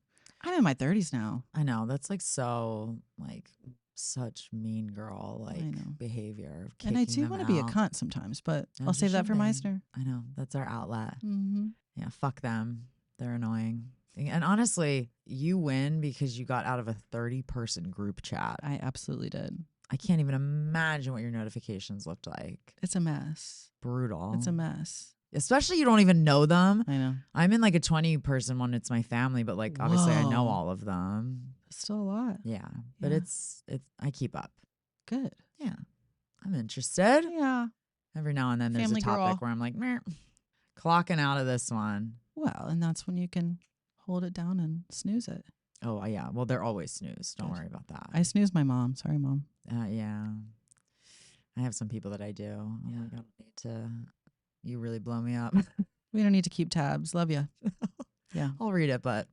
I'm in my 30s now. I know. That's like so like such mean girl behavior. And I do want to be a cunt sometimes, but I'll save that for Meisner. I know. That's our outlet. Mm-hmm. Yeah. Fuck them. They're annoying. And honestly, you win because you got out of a 30-person group chat. I absolutely did. I can't even imagine what your notifications looked like. It's a mess. Brutal. It's a mess. Especially you don't even know them. I know. I'm in like a 20-person one. It's my family, but like obviously I know Whoa. all of them. It's still a lot. Yeah, but Yeah. it's I keep up. Good. Yeah, I'm interested. Yeah. Every now and then there's Family a topic girl. where I'm like, meh, clocking out of this one. Well, and that's when you can hold it down and snooze it. Oh yeah, well they're always snooze. Don't Good. worry about that. I snooze my mom. Sorry, Mom. Yeah, I have some people that I do. I'm like, I don't need to. You really blow me up. We don't need to keep tabs. Love you. Yeah. I'll read it, but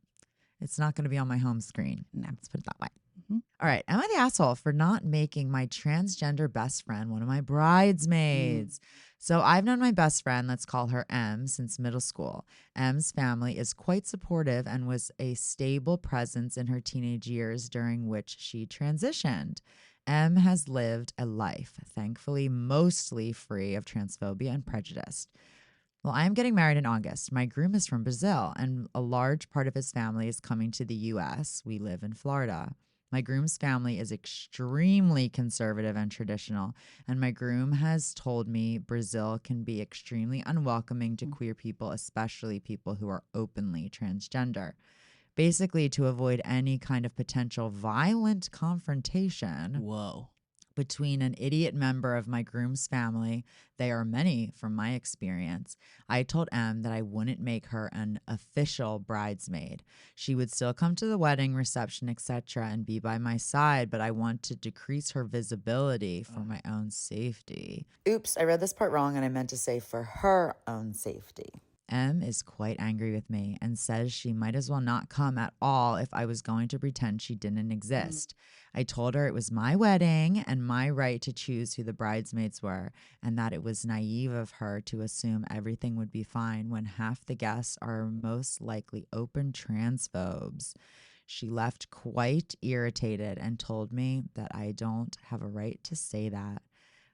it's not going to be on my home screen. No. Let's put it that way. Mhm. All right. Am I the asshole for not making my transgender best friend one of my bridesmaids? So I've known my best friend, let's call her M, since middle school. M's family is quite supportive and was a stable presence in her teenage years, during which she transitioned. M has lived a life, thankfully mostly free of transphobia and prejudice. Well, I am getting married in August. My groom is from Brazil, and a large part of his family is coming to the U.S. We live in Florida. My groom's family is extremely conservative and traditional, and my groom has told me Brazil can be extremely unwelcoming to queer people, especially people who are openly transgender. Basically, to avoid any kind of potential violent confrontation Whoa. between an idiot member of my groom's family, they are many from my experience, I told M that I wouldn't make her an official bridesmaid. She would still come to the wedding reception, etc., and be by my side, but I want to decrease her visibility for my own safety. Oops, I read this part wrong and I meant to say for her own safety. M is quite angry with me and says she might as well not come at all if I was going to pretend she didn't exist. I told her it was my wedding and my right to choose who the bridesmaids were, and that it was naive of her to assume everything would be fine when half the guests are most likely open transphobes. She left quite irritated and told me that I don't have a right to say that.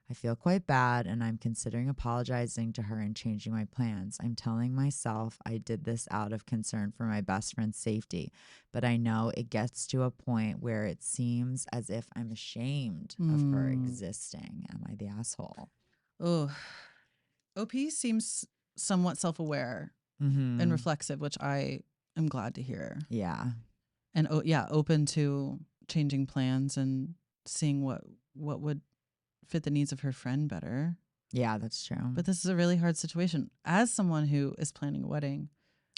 I feel quite bad, and I'm considering apologizing to her and changing my plans. I'm telling myself I did this out of concern for my best friend's safety, but I know it gets to a point where it seems as if I'm ashamed of her existing. Am I the asshole? Oh, OP seems somewhat self-aware and reflexive, which I am glad to hear. Yeah. And open to changing plans and seeing what would fit the needs of her friend better. Yeah, that's true. But this is a really hard situation. As someone who is planning a wedding,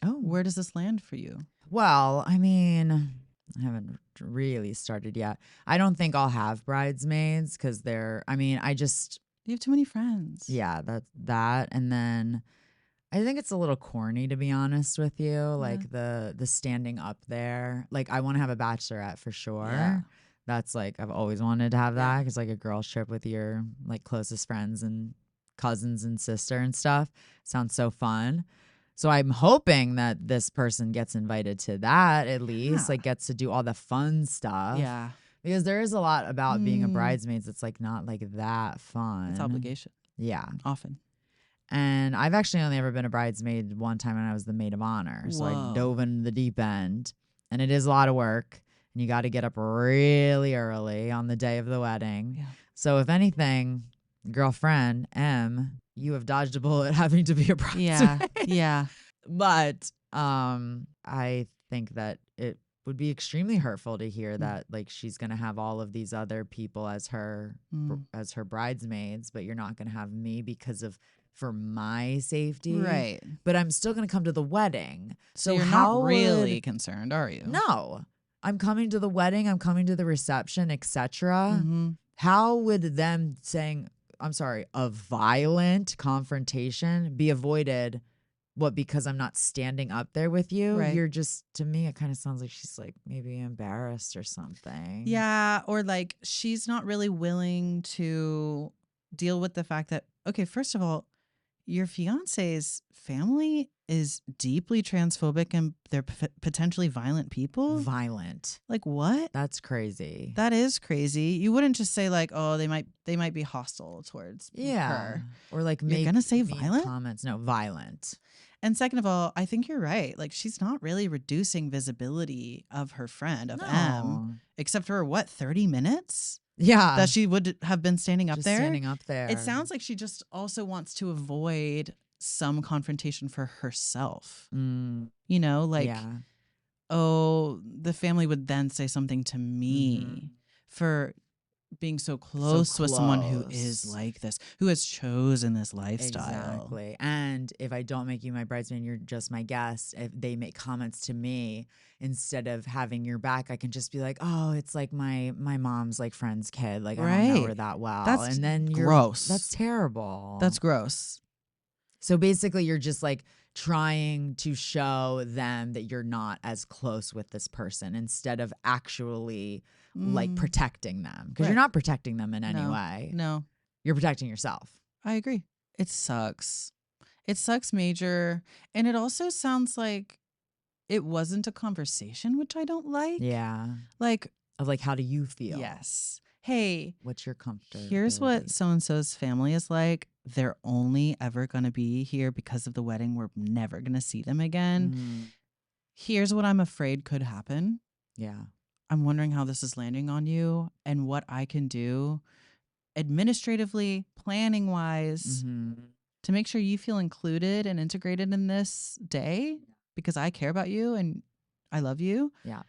where does this land for you? Well, I mean, I haven't really started yet. I don't think I'll have bridesmaids because you have too many friends. Yeah, that. And then I think it's a little corny, to be honest with you. Yeah. Like the standing up there. Like I want to have a bachelorette for sure. Yeah. That's like, I've always wanted to have that because like a girls trip with your like closest friends and cousins and sister and stuff sounds so fun. So I'm hoping that this person gets invited to that at least, like gets to do all the fun stuff. Yeah. Because there is a lot about being a bridesmaid that's like not like that fun. It's obligation. Yeah. Often. And I've actually only ever been a bridesmaid one time when I was the maid of honor. So I dove into the deep end. And it is a lot of work. And you got to get up really early on the day of the wedding. Yeah. So if anything, girlfriend, M, you have dodged a bullet having to be a bridesmaid. Yeah, yeah. But I think that it would be extremely hurtful to hear that like she's going to have all of these other people as her bridesmaids, but you're not going to have me for my safety. Right. But I'm still going to come to the wedding. So you're not really concerned, are you? No. I'm coming to the wedding, I'm coming to the reception, etc. How would them saying, I'm sorry, a violent confrontation be avoided? What, because I'm not standing up there with you? Right. You're just, to me, it kind of sounds like she's like maybe embarrassed or something. Yeah, or like she's not really willing to deal with the fact that, okay, first of all, your fiance's family is deeply transphobic and they're potentially violent people. Violent. Like what? That's crazy. That is crazy. You wouldn't just say like, oh, they might be hostile towards her. Or like you're gonna say violent comments. No, violent. And second of all, I think you're right. Like, she's not really reducing visibility of her friend, of M, No. except for what, 30 minutes Yeah. that she would have been standing up Just there. standing up there. It sounds like she just also wants to avoid some confrontation for herself. Mm, You know, like, yeah. oh, the family would then say something to me for being so close with someone who is close. like this, who has chosen this lifestyle. Exactly. And if I don't make you my bridesmaid, you're just my guest. If they make comments to me, instead of having your back, I can just be like, oh, it's like my mom's like friend's kid. Like, I don't know her Right. that well. That's and then gross. That's terrible. That's gross. So basically you're just like trying to show them that you're not as close with this person instead of actually like protecting them, because you're Right. not protecting them in any No. way. No, You're protecting yourself. I agree. It sucks. It sucks major. And it also sounds like it wasn't a conversation, which I don't like. Yeah. Like, Of like, how do you feel? yes. Hey, What's your comfort? here's what so-and-so's family is like. They're only ever going to be here because of the wedding. We're never going to see them again. Here's what I'm afraid could happen. Yeah. I'm wondering how this is landing on you and what I can do administratively, planning wise, to make sure you feel included and integrated in this day, because I care about you and I love you. Yeah.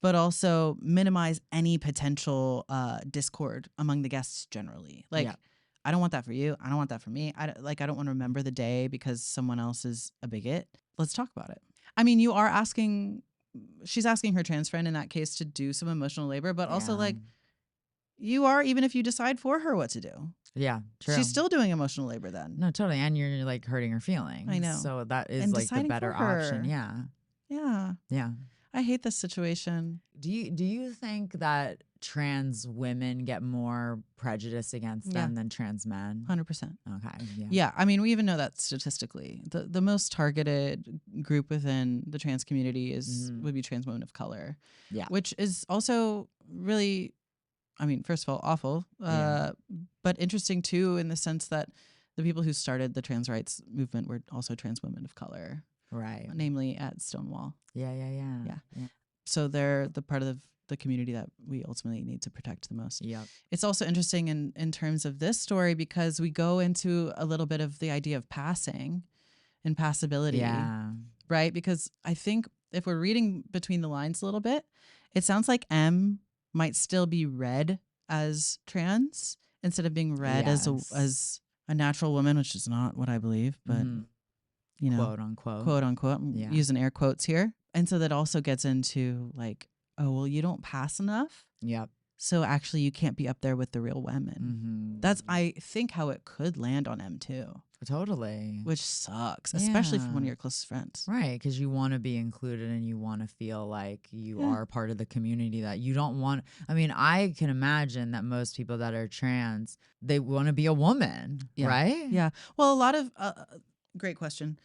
But also minimize any potential discord among the guests generally. Like, Yeah. I don't want that for you. I don't want that for me. I don't want to remember the day because someone else is a bigot. Let's talk about it. I mean, she's asking her trans friend in that case to do some emotional labor, but also like, you are, even if you decide for her what to do. Yeah, true. She's still doing emotional labor then. No, totally. And you're like hurting her feelings. I know. So that is And like the deciding better for her. option. Yeah. Yeah. Yeah. I hate this situation. Do you think that trans women get more prejudice against them than trans men? 100%. Okay. Yeah. Yeah. I mean, we even know that statistically. The most targeted group within the trans community would be trans women of color. Yeah. Which is also really, I mean, first of all, awful, but interesting too, in the sense that the people who started the trans rights movement were also trans women of color. Right. Namely at Stonewall. Yeah. So they're the part of the community that we ultimately need to protect the most. Yep. It's also interesting in terms of this story because we go into a little bit of the idea of passing and passability. Yeah. Right? Because I think if we're reading between the lines a little bit, it sounds like M might still be read as trans instead of being read as a natural woman, which is not what I believe, but you know, quote unquote, I'm using air quotes here. And so that also gets into like, oh, well, you don't pass enough. Yep. So actually you can't be up there with the real women. That's, I think, how it could land on M too. Totally. Which sucks, especially for one of your closest friends. Right, because you want to be included and you want to feel like you are part of the community, that you don't want. I mean, I can imagine that most people that are trans, they want to be a woman, right? Yeah. Well, a lot of, great question.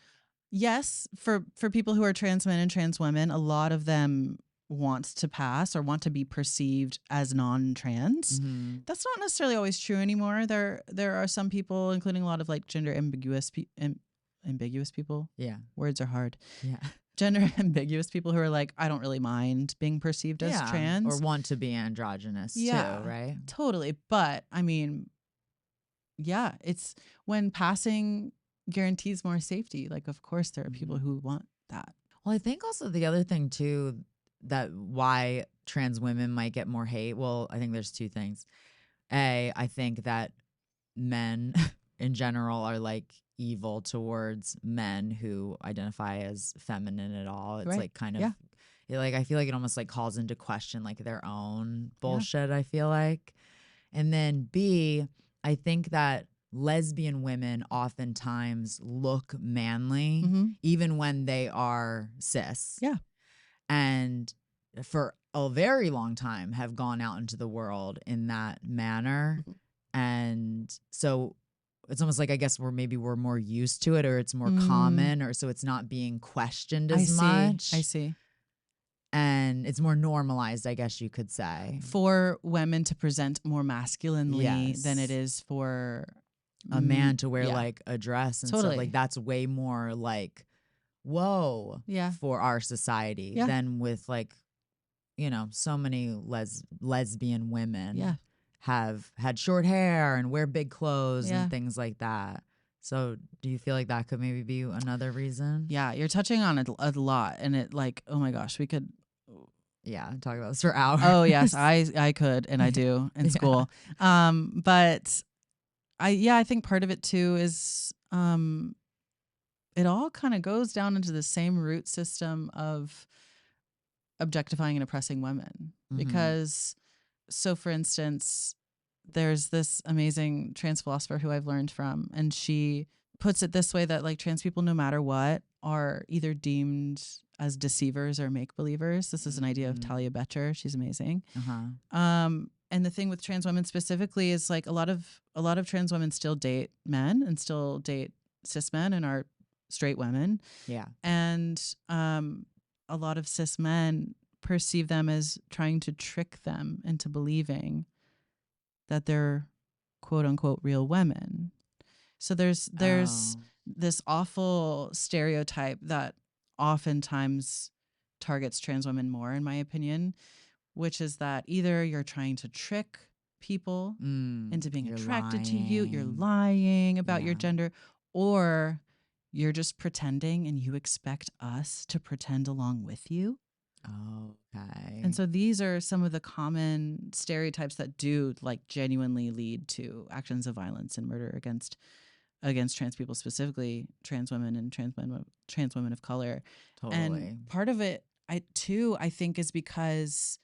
Yes, for people who are trans men and trans women, a lot of them want to pass or want to be perceived as non-trans. That's not necessarily always true anymore. There are some people, including a lot of like gender ambiguous people. Yeah, words are hard. Yeah, gender ambiguous people who are like, I don't really mind being perceived as trans or want to be androgynous too, right? Totally. But I mean, yeah, it's when passing guarantees more safety. Like, of course, there are people who want that. Well, I think also the other thing too, that why trans women might get more hate. Well, I think there's two things. I think that men in general are like evil towards men who identify as feminine at all. It's like kind of like, I feel like it almost like calls into question like their own bullshit, I feel like. And then B, I think that lesbian women oftentimes look manly even when they are cis. Yeah. And for a very long time have gone out into the world in that manner. And so it's almost like, I guess we're more used to it, or it's more common, or so it's not being questioned as much. I see. And it's more normalized, I guess you could say. For women to present more masculinely than it is for a man to wear like a dress and stuff. Like that's way more like woe Yeah. for our society Yeah. than with like, so many lesbian women have had short hair and wear big clothes and things like that. So do you feel like that could maybe be another reason? Yeah, you're touching on it a lot, and it like, oh my gosh, we could. Yeah, talk about this for hours. Oh yes, I could, and I do in school. But I think part of it too is it all kind of goes down into the same root system of objectifying and oppressing women. Because, so for instance, there's this amazing trans philosopher who I've learned from, and she puts it this way, that like trans people, no matter what, are either deemed as deceivers or make believers. This is an idea of Talia Betcher. She's amazing. And the thing with trans women specifically is like a lot of trans women still date men and still date cis men and are straight women. Yeah. And a lot of cis men perceive them as trying to trick them into believing that they're quote unquote real women. So there's this awful stereotype that oftentimes targets trans women more, in my opinion, which is that either you're trying to trick people into being attracted to you, you're lying about your gender, or you're just pretending and you expect us to pretend along with you. Okay. And so these are some of the common stereotypes that do like genuinely lead to actions of violence and murder against trans people, specifically trans women and trans women of color. Totally. And part of it, I think, is because,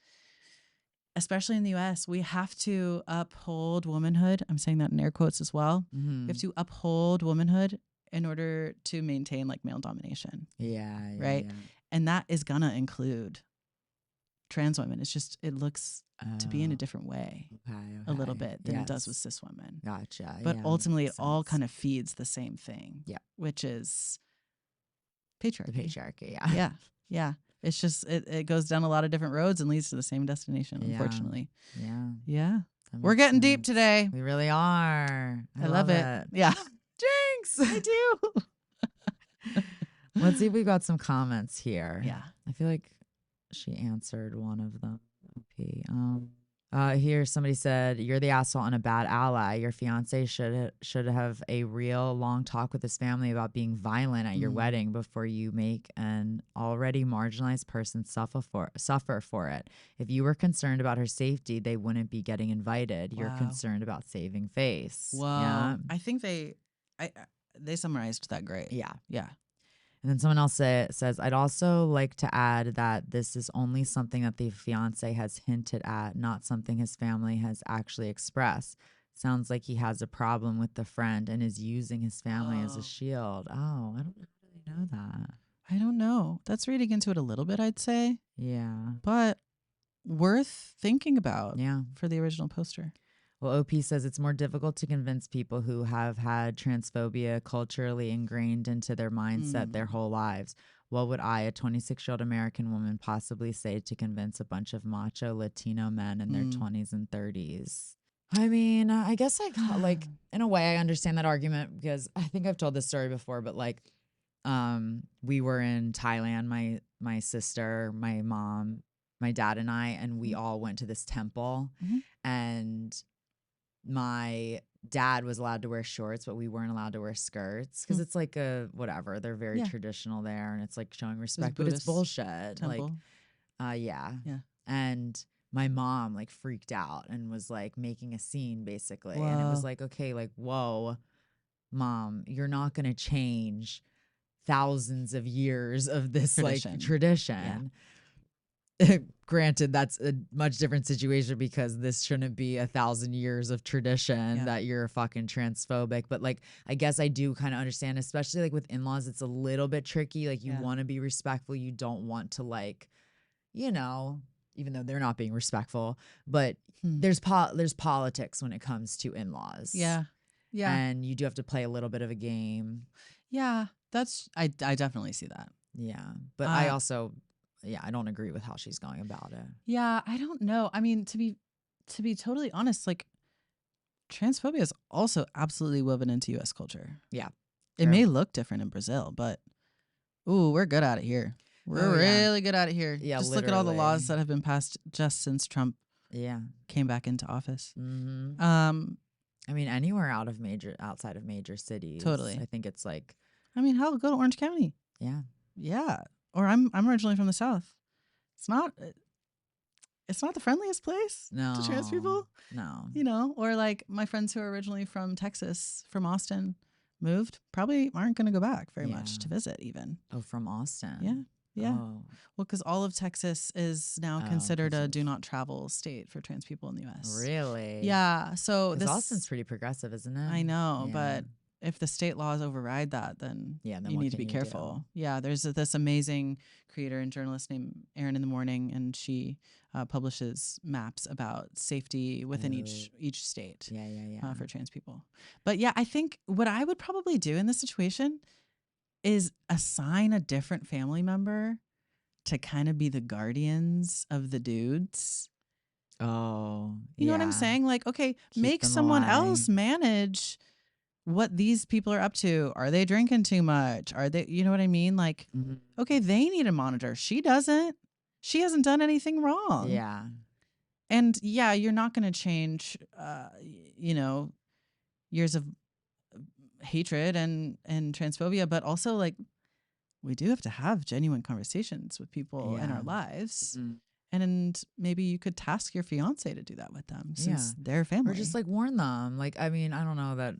especially in the US, we have to uphold womanhood. I'm saying that in air quotes as well. We have to uphold womanhood in order to maintain like male domination. Yeah. Right. Yeah. And that is gonna include trans women. It's just, it looks to be in a different way a little bit than it does with cis women. Gotcha. But ultimately it all kind of feeds the same thing. Yeah. Which is patriarchy. The patriarchy. Yeah. Yeah. Yeah. It's just, it goes down a lot of different roads and leads to the same destination, unfortunately. Yeah. Yeah. We're getting deep today. We really are. I love it. Yeah. Jinx. I do. Let's see if we've got some comments here. Yeah. I feel like she answered one of them. Here somebody said, "You're the asshole and a bad ally. Your fiance should have a real long talk with his family about being violent at your wedding before you make an already marginalized person suffer for it. If you were concerned about her safety, they wouldn't be getting invited. You're concerned about saving face." Wow. Yeah. I think they summarized that great. Yeah. Yeah. And then someone else says, "I'd also like to add that this is only something that the fiance has hinted at, not something his family has actually expressed. Sounds like he has a problem with the friend and is using his family as a shield." Oh, I don't really know that. I don't know. That's reading into it a little bit, I'd say. Yeah. But worth thinking about for the original poster. Well, OP says it's more difficult to convince people who have had transphobia culturally ingrained into their mindset their whole lives. What would I, a 26-year-old American woman, possibly say to convince a bunch of macho Latino men in their 20s and 30s? I mean, I guess like in a way I understand that argument because I think I've told this story before, but like we were in Thailand, my sister, my mom, my dad and I, and we all went to this temple and my dad was allowed to wear shorts, but we weren't allowed to wear skirts because it's like whatever. They're very traditional there, and it's like showing respect, but it's bullshit. Temple. Like, yeah. And my mom like freaked out and was like making a scene basically, and it was like, okay, like, whoa, mom, you're not gonna change thousands of years of this like tradition. Granted, that's a much different situation because this shouldn't be 1,000 years of tradition that you're fucking transphobic. But like, I guess I do kind of understand, especially like with in-laws, it's a little bit tricky. Like you want to be respectful. You don't want to like, even though they're not being respectful, but there's politics when it comes to in-laws. Yeah. Yeah. And you do have to play a little bit of a game. Yeah. I definitely see that. Yeah. But I also... yeah, I don't agree with how she's going about it. Yeah, I don't know. I mean, to be totally honest, like transphobia is also absolutely woven into US culture. Yeah. It may look different in Brazil, but Ooh, we're good at it here. We're Oh, yeah. really good at it here. Yeah, Just look at all the literally. laws that have been passed just since Trump Yeah. came back into office. Mm-hmm. Um, I mean, anywhere outside of major cities. Totally. I think it's like, I mean, hell, go to Orange County. yeah. Yeah. Or I'm originally from the South. It's not the friendliest place No. to trans people. No. You know, or like my friends who are originally from Texas, from Austin, moved, probably aren't going to go back very much to visit even. Oh, from Austin. Yeah. Yeah. Oh. Well, because all of Texas is now Oh, considered 'cause a of- do not travel state for trans people in the U.S. Really? Yeah. So 'Cause this Austin's pretty progressive, isn't it? I know, Yeah. but if the state laws override that, then Yeah, then you what need to can be you do? careful. Yeah, there's this amazing creator and journalist named Erin in the Morning, and she publishes maps about safety within each state Yeah. for trans people. But yeah, I think what I would probably do in this situation is assign a different family member to kind of be the guardians of the dudes. Oh, You know what I'm saying? Like, okay, make them someone away. else manage what these people are up to. Are they drinking too much? Are they, you know what I mean? Like, Mhm. okay, they need a monitor. She doesn't. She hasn't done anything wrong. Yeah. And yeah, you're not going to change, years of hatred and transphobia, but also like we do have to have genuine conversations with people in Yeah. our lives. Mhm. And maybe you could task your fiance to do that with them since they're family. Or just like warn them. Like, I mean, I don't know that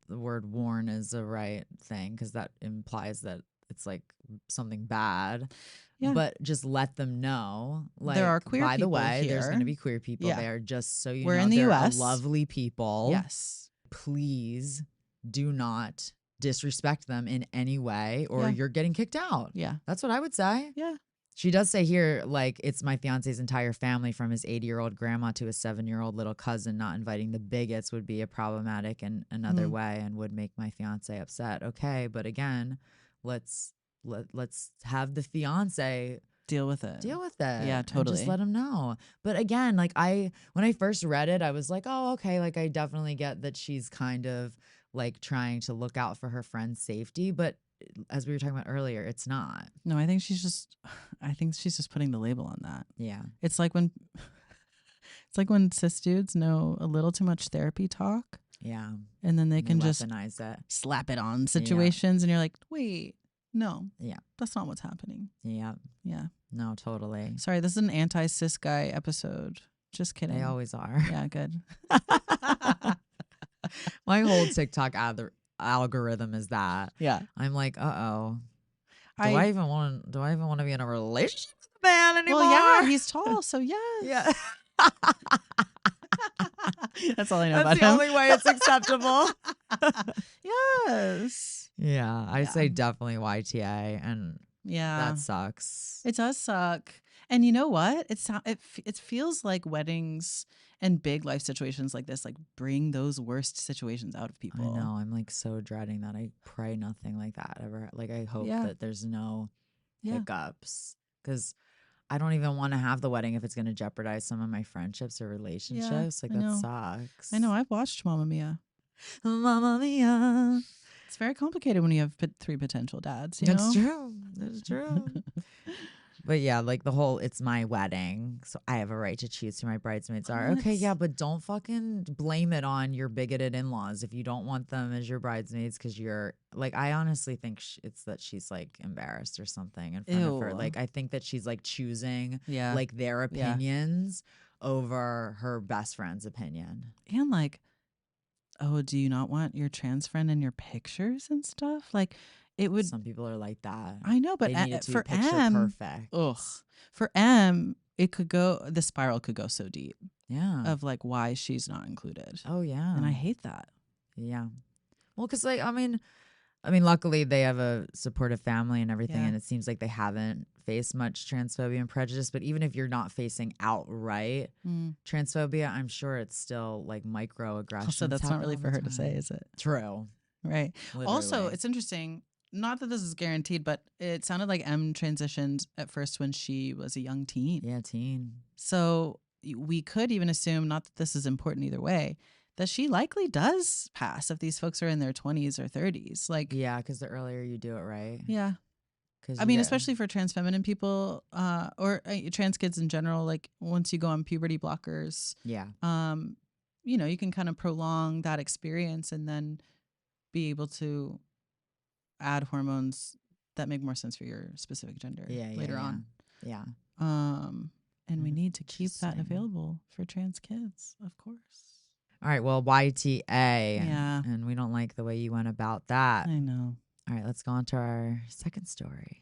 the word warn is the right thing because that implies that it's like something bad. Yeah. But just let them know. Like, there are queer by the people way, here. there's going to be queer people Yeah. there. Just so you We're know, in the they're US. lovely people. Yes. Please do not disrespect them in any way or you're getting kicked out. Yeah. That's what I would say. Yeah. She does say here, like, it's my fiance's entire family from his 80-year-old grandma to his 7-year-old little cousin. Not inviting the bigots would be a problematic in another way and would make my fiance upset. Okay, but again, let's have the fiance deal with it. Yeah, totally. And just let him know. But again, like when I first read it, I was like, oh, okay, like I definitely get that she's kind of like trying to look out for her friend's safety, but as we were talking about earlier, it's not. No, I think she's just putting the label on that. Yeah. It's like when cis dudes know a little too much therapy talk. Yeah. And then they can just weaponize it. slap it on situations and you're like, wait, no. Yeah. That's not what's happening. Yeah. Yeah. No, totally. Sorry, this is an anti-cis guy episode. Just kidding. They always are. Yeah, good. My whole TikTok algorithm is that. Yeah. I'm like, uh-oh. Do I even want to be in a relationship with a man anymore? Well, yeah, he's tall, so yes. Yeah. That's all I know That's about the him. only way it's acceptable. Yes. Yeah, I say definitely YTA, and yeah, that sucks. It does suck. And you know what? It feels like weddings and big life situations like this, like bring those worst situations out of people. I know. I'm like so dreading that. I pray nothing like that ever. Like I hope that there's no hiccups because I don't even want to have the wedding if it's going to jeopardize some of my friendships or relationships. Like that sucks. I know. I've watched Mamma Mia. Mamma Mia. It's very complicated when you have 3 potential dads. That's true. That's true. But yeah, like the whole it's my wedding, so I have a right to choose who my bridesmaids are. Okay, yeah, but don't fucking blame it on your bigoted in-laws if you don't want them as your bridesmaids because you're like, I honestly think it's that she's like embarrassed or something in front of her. Like I think that she's like choosing like their opinions over her best friend's opinion. And like, oh, do you not want your trans friend in your pictures and stuff? Like, it would. Some people are like that. I know, but they need it to for be picture M, perfect. For M, it could go. The spiral could go so deep. Yeah. Of like why she's not included. Oh yeah. And I hate that. Yeah. Well, because like I mean, luckily they have a supportive family and everything, and it seems like they haven't faced much transphobia and prejudice. But even if you're not facing outright transphobia, I'm sure it's still like microaggressions. Also, that's not really for her to say, is it? True. Right. Literally. Also, it's interesting. Not that this is guaranteed, but it sounded like M transitioned at first when she was a young teen. Yeah, teen. So we could even assume, not that this is important either way, that she likely does pass if these folks are in their 20s or 30s. Like, yeah, because the earlier you do it, right? Yeah. 'Cause I you mean, get especially for trans feminine people, or trans kids in general, like once you go on puberty blockers, yeah. you can kind of prolong that experience and then be able to add hormones that make more sense for your specific gender later on. Yeah. And we need to keep that Interesting. available for trans kids, of course. All right. Well, YTA. Yeah. And we don't like the way you went about that. I know. All right. Let's go on to our second story.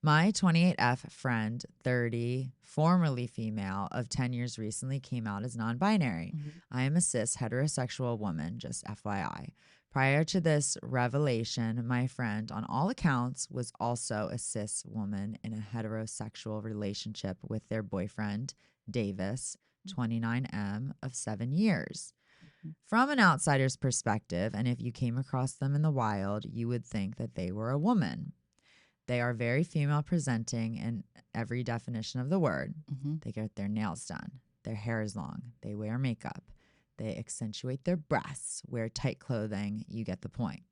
My 28F friend, 30, formerly female, of 10 years recently came out as non-binary. I am a cis heterosexual woman, just FYI. Prior to this revelation, my friend, on all accounts, was also a cis woman in a heterosexual relationship with their boyfriend, Davis, 29M, of 7 years. From an outsider's perspective, and if you came across them in the wild, you would think that they were a woman. They are very female presenting in every definition of the word. They get their nails done. Their hair is long. They wear makeup. They accentuate their breasts, wear tight clothing. You get the point.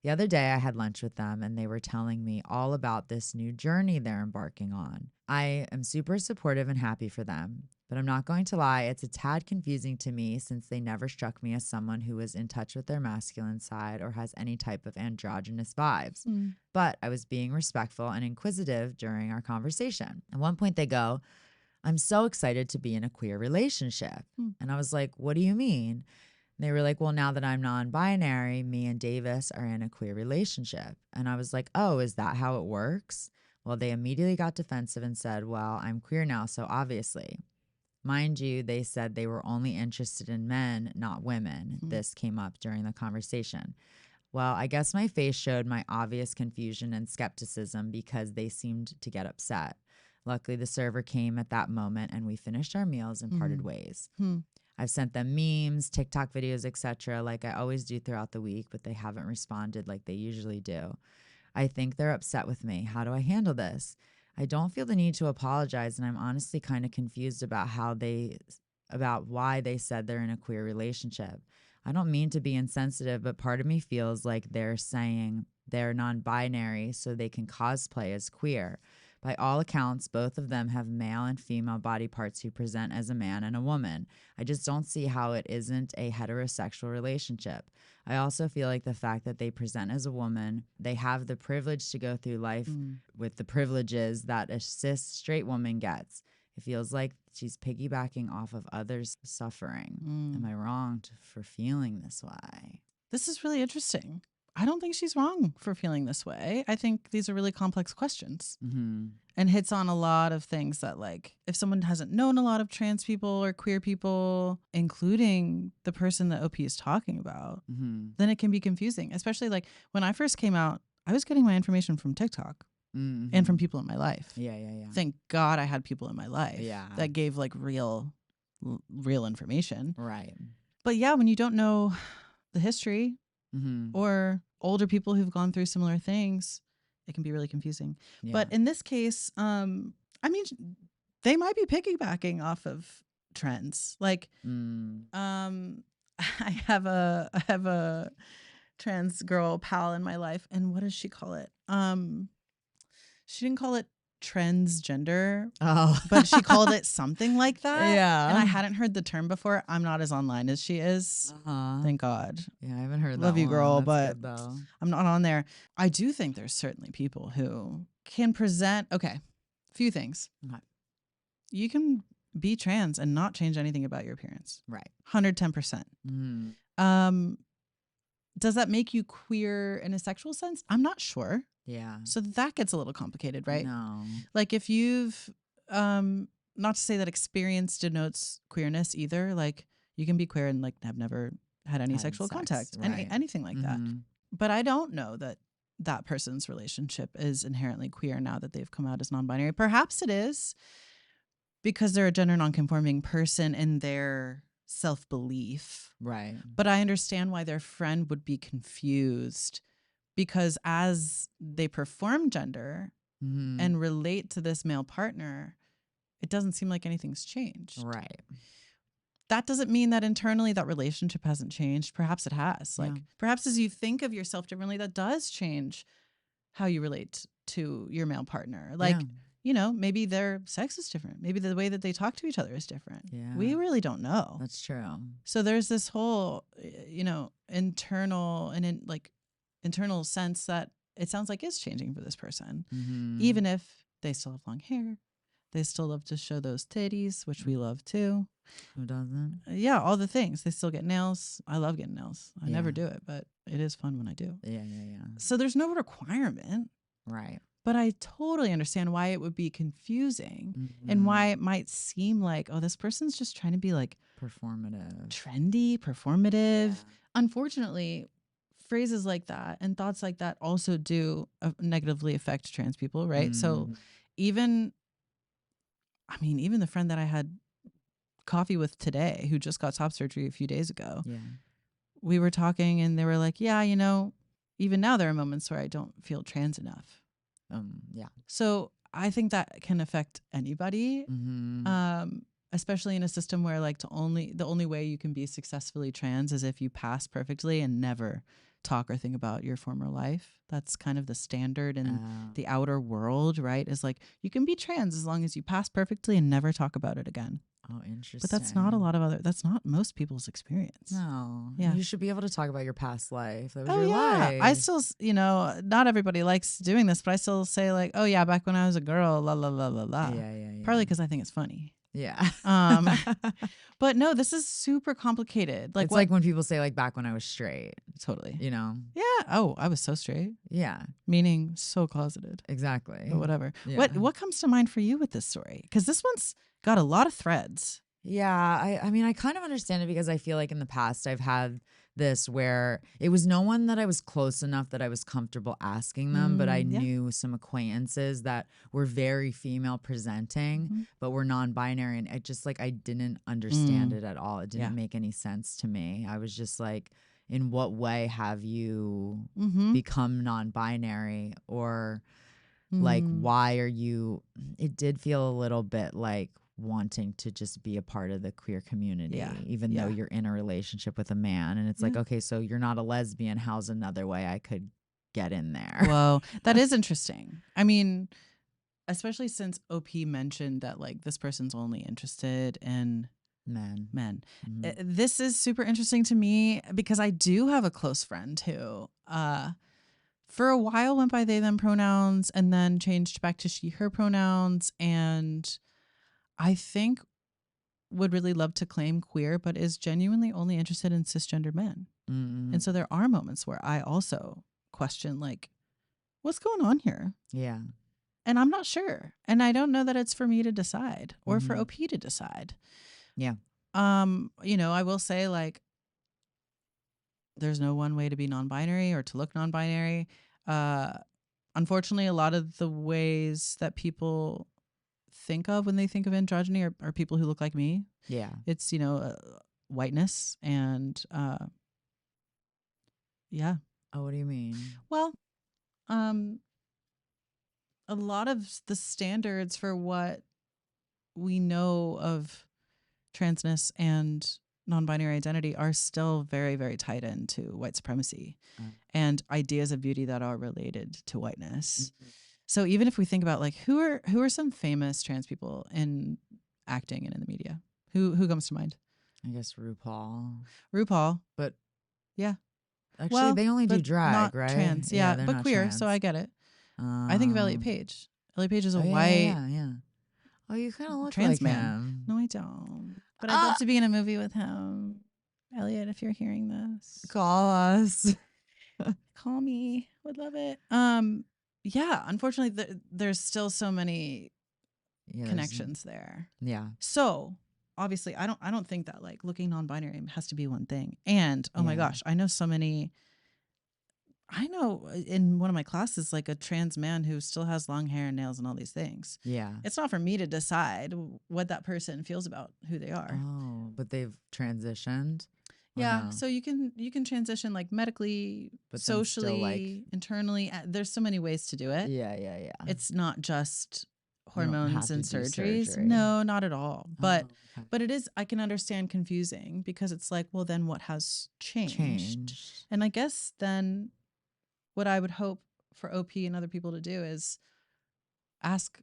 The other day I had lunch with them and they were telling me all about this new journey they're embarking on. I am super supportive and happy for them, but I'm not going to lie, it's a tad confusing to me since they never struck me as someone who is in touch with their masculine side or has any type of androgynous vibes. But I was being respectful and inquisitive during our conversation. At one point they go, I'm so excited to be in a queer relationship. And I was like, what do you mean? And they were like, well, now that I'm non-binary, me and Davis are in a queer relationship. And I was like, oh, is that how it works? Well, they immediately got defensive and said, well, I'm queer now, so obviously. Mind you, they said they were only interested in men, not women. This came up during the conversation. Well, I guess my face showed my obvious confusion and skepticism because they seemed to get upset. Luckily, the server came at that moment and we finished our meals and parted ways. I've sent them memes, TikTok videos, etc., like I always do throughout the week, but they haven't responded like they usually do. I think they're upset with me. How do I handle this? I don't feel the need to apologize, and I'm honestly kind of confused about why they said they're in a queer relationship. I don't mean to be insensitive, but part of me feels like they're saying they're non-binary so they can cosplay as queer. By all accounts, both of them have male and female body parts who present as a man and a woman. I just don't see how it isn't a heterosexual relationship. I also feel like the fact that they present as a woman, they have the privilege to go through life with the privileges that a cis straight woman gets. It feels like she's piggybacking off of others' suffering. Am I wrong for feeling this way? This is really interesting. I don't think she's wrong for feeling this way. I think these are really complex questions and hits on a lot of things that, like, if someone hasn't known a lot of trans people or queer people, including the person that OP is talking about, then it can be confusing. Especially like when I first came out, I was getting my information from TikTok and from people in my life. Yeah. Thank God I had people in my life that gave like real information. Right. But yeah, when you don't know the history or older people who've gone through similar things, it can be really confusing. Yeah. But in this case, I mean, they might be piggybacking off of trends. Like, I have a trans girl pal in my life, and what does she call it? She didn't call it transgender, but she called it something like that. Yeah. And I hadn't heard the term before. I'm not as online as she is. Thank God. Yeah, I haven't heard that. Love you, girl, That's but good, though. I'm not on there. I do think there's certainly people who can present. Okay, few things. Okay. You can be trans and not change anything about your appearance. Right. 110%. Does that make you queer in a sexual sense? I'm not sure. Yeah. So that gets a little complicated, right? No. Like if you've, not to say that experience denotes queerness either. Like you can be queer and like have never had any sexual contact, anything like that. But I don't know that that person's relationship is inherently queer now that they've come out as non-binary. Perhaps it is because they're a gender nonconforming person in their self-belief. Right. But I understand why their friend would be confused, because as they perform gender and relate to this male partner, it doesn't seem like anything's changed. Right. That doesn't mean that internally that relationship hasn't changed. Perhaps it has. Like perhaps as you think of yourself differently, that does change how you relate to your male partner. Like, Yeah. you know, maybe their sex is different. Maybe the way that they talk to each other is different. Yeah. We really don't know. That's true. So there's this whole, you know, internal sense that it sounds like is changing for this person. Mm-hmm. Even if they still have long hair, they still love to show those titties, which we love too. Who doesn't? Yeah, all the things. They still get nails. I love getting nails. I never Yeah. do it, but it is fun when I do. Yeah. So there's no requirement, Right. but I totally understand why it would be confusing Mm-hmm. and why it might seem like, oh, this person's just trying to be like Performative. trendy, performative. Yeah. Unfortunately, phrases like that and thoughts like that also do negatively affect trans people, right? So even the friend that I had coffee with today who just got top surgery a few days ago, Yeah. we were talking and they were like, yeah, you know, even now there are moments where I don't feel trans enough. Yeah. So I think that can affect anybody, Mm-hmm. especially in a system where like the only way you can be successfully trans is if you pass perfectly and never talk or think about your former life. That's kind of the standard in the outer world, right? Is like you can be trans as long as you pass perfectly and never talk about it again. Oh, interesting. But that's not that's not most people's experience. No. Yeah. You should be able to talk about your past life. That was Oh your yeah. life. I still, you know, not everybody likes doing this, but I still say like, oh yeah, back when I was a girl, la la la la la. Yeah. Partly because I think it's funny. Yeah. But no, this is super complicated. Like it's like when people say like back when I was straight, totally. you know? Yeah. Oh, I was so straight. Yeah. Meaning so closeted. Exactly. But whatever. Yeah. What comes to mind for you with this story? Because this one's got a lot of threads. Yeah, I mean, I kind of understand it because I feel like in the past I've had this where it was no one that I was close enough that I was comfortable asking them, but I knew some acquaintances that were very female presenting, but were non-binary, and I just like I didn't understand it at all. It didn't make any sense to me. I was just like, in what way have you become non-binary, or like why are you? It did feel a little bit like wanting to just be a part of the queer community, even though you're in a relationship with a man. And it's like, okay, so you're not a lesbian. How's another way I could get in there? Whoa, that is interesting. I mean, especially since OP mentioned that like this person's only interested in men. This is super interesting to me because I do have a close friend who for a while went by they them pronouns and then changed back to she her pronouns, and I think would really love to claim queer, but is genuinely only interested in cisgender men. And so there are moments where I also question, like, what's going on here? Yeah. And I'm not sure. And I don't know that it's for me to decide or for OP to decide. Yeah. You know, I will say, like, there's no one way to be non-binary or to look non-binary. Unfortunately, a lot of the ways that people think of when they think of androgyny are people who look like me. Yeah. It's, you know, whiteness and yeah. Oh, what do you mean? Well, a lot of the standards for what we know of transness and non-binary identity are still very, very tied into white supremacy and ideas of beauty that are related to whiteness. So even if we think about like who are some famous trans people in acting and in the media, who comes to mind? I guess RuPaul. But yeah, actually, they only do drag, not right? Trans, yeah, but queer. Trans. So I get it. I think of Elliot Page. Elliot Page is a white. Yeah. Oh, you kind of look trans like man. him. No, I don't. But I'd love to be in a movie with him. Elliot, if you're hearing this, call us. Call me. Would love it. Yeah, unfortunately there's still so many connections there. Yeah. So obviously I don't think that like looking non-binary has to be one thing. And oh my gosh, I know in one of my classes like a trans man who still has long hair and nails and all these things. Yeah. It's not for me to decide what that person feels about who they are. Oh, but they've transitioned. Yeah, no? so you can transition like medically, but socially, like, internally. There's so many ways to do it. Yeah. It's not just hormones and surgeries. Surgery. No, not at all. But okay. but it is. I can understand confusing because it's like, well, then what has changed? And I guess then what I would hope for OP and other people to do is ask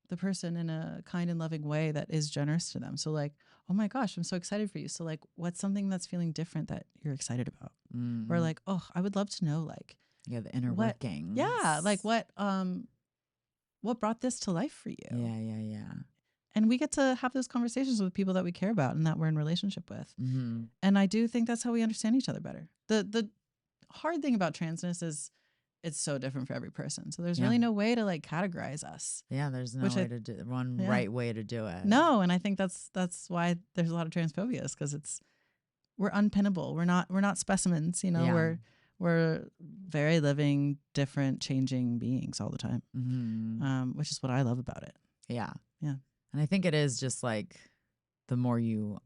the person in a kind and loving way that is generous to them. So like, oh my gosh, I'm so excited for you. So like, what's something that's feeling different that you're excited about? Or like, oh, I would love to know like, yeah, the inner what, workings. yeah, like what brought this to life for you? Yeah. And we get to have those conversations with people that we care about and that we're in relationship with. Mm-hmm. And I do think that's how we understand each other better. The hard thing about transness is it's so different for every person. So there's really no way to like categorize us. Yeah, there's no way to do one right way to do it. No, and I think that's why there's a lot of transphobia, is because we're unpinnable. We're not specimens. You know, we're very living, different, changing beings all the time. Which is what I love about it. Yeah. Yeah. And I think it is just like the more you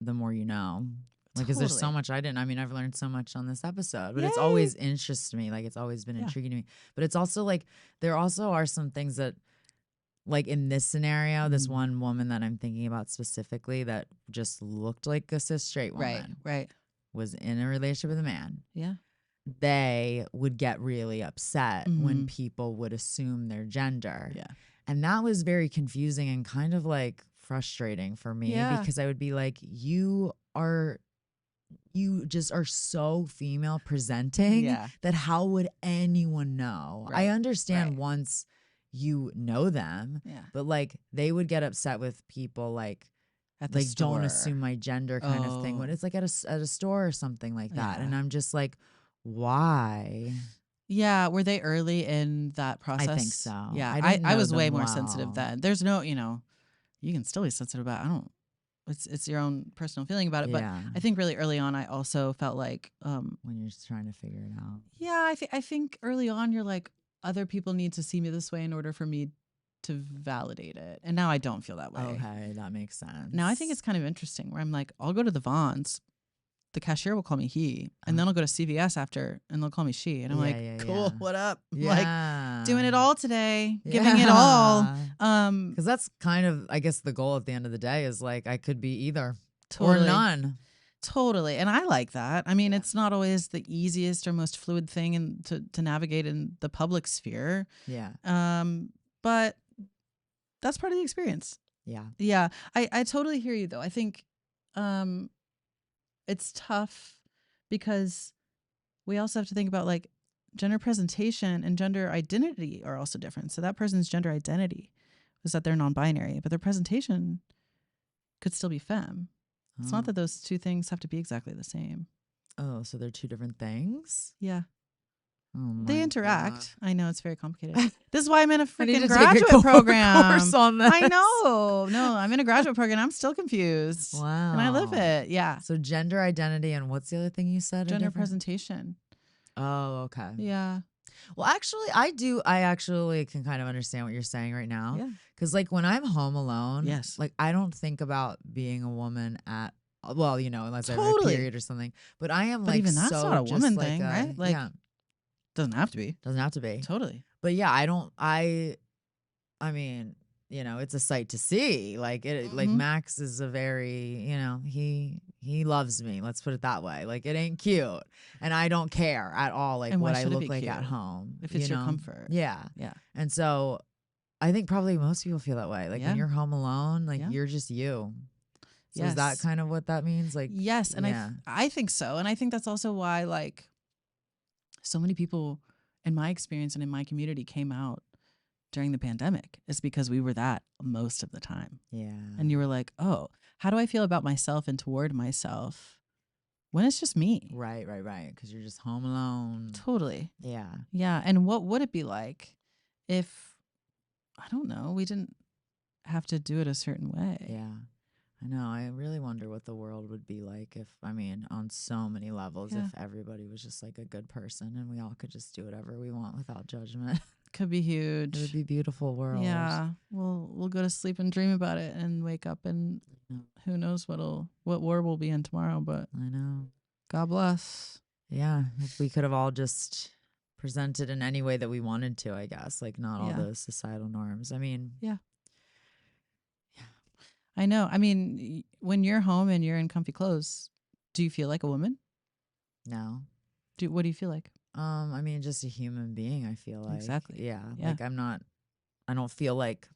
know. Like, because there's so much I mean, I've learned so much on this episode, but it's always interested me. Like, it's always been intriguing to me. But it's also like, there also are some things that, like in this scenario, this one woman that I'm thinking about specifically that just looked like a cis straight woman. Right. Was in a relationship with a man. Yeah. They would get really upset when people would assume their gender. Yeah. And that was very confusing and kind of like frustrating for me because I would be like, you just are so female presenting that how would anyone know? Right. I understand once you know them, but like they would get upset with people like at the store. Don't assume my gender kind of thing when it's like at a store or something like that. And I'm just like, why? Yeah, were they early in that process? I think so. Yeah, I was way more sensitive then. There's no, you can still be sensitive about it. It's your own personal feeling about it. But I think really early on, I also felt like when you're just trying to figure it out. Yeah, I think early on, you're like, other people need to see me this way in order for me to validate it. And now I don't feel that way. Okay, that makes sense. Now I think it's kind of interesting where I'm like, I'll go to the Vons. The cashier will call me he, and then I'll go to CVS after, and they'll call me she. And I'm like, cool, what up? Like, doing it all today, giving it all. Because that's kind of, I guess, the goal at the end of the day is like, I could be either or none. Totally. And I like that. I mean, it's not always the easiest or most fluid thing to navigate in the public sphere. Yeah. But that's part of the experience. Yeah. Yeah. I totally hear you though. I think it's tough because we also have to think about like gender presentation and gender identity are also different. So that person's gender identity was that they're non-binary, but their presentation could still be femme. It's not that those two things have to be exactly the same. Oh, so they're two different things? Yeah. Oh, they interact. God. I know, it's very complicated. This is why I'm in a freaking graduate program. Course on this. I know. No, I'm in a graduate program. I'm still confused. Wow. And I live it. Yeah. So gender identity and what's the other thing you said? Gender presentation. Oh, okay. Yeah. Well, actually, I actually can kind of understand what you're saying right now. Yeah. Because like when I'm home alone, yes, like I don't think about being a woman at, well, unless I have a period or something. But I am like, even that's not a woman thing, right? Like, doesn't have to be. Doesn't have to be. Totally. But yeah, I mean, it's a sight to see. Like like Max is a very, he loves me. Let's put it that way. Like it ain't cute, and I don't care at all. Like what I look like at home, if it's your comfort. Yeah, yeah. And so, I think probably most people feel that way. Like when you're home alone, like you're just you. So is that kind of what that means? Like yes, and I think so, and I think that's also why like so many people in my experience and in my community came out during the pandemic is because we were that most of the time. Yeah. And you were like, oh, how do I feel about myself and toward myself when it's just me? Right. Because you're just home alone. Totally. Yeah. Yeah. And what would it be like if, I don't know, we didn't have to do it a certain way? Yeah. I know. I really wonder what the world would be like if, on so many levels, if everybody was just like a good person and we all could just do whatever we want without judgment. Could be huge. It would be a beautiful world. Yeah. We'll go to sleep and dream about it and wake up and who knows what war we'll be in tomorrow, but I know. God bless. Yeah. If we could have all just presented in any way that we wanted to, I guess, like not all those societal norms. Yeah. I know. When you're home and you're in comfy clothes, do you feel like a woman? No. What do you feel like? I mean, just a human being, I feel like. Exactly. Yeah. Yeah. Like I don't feel like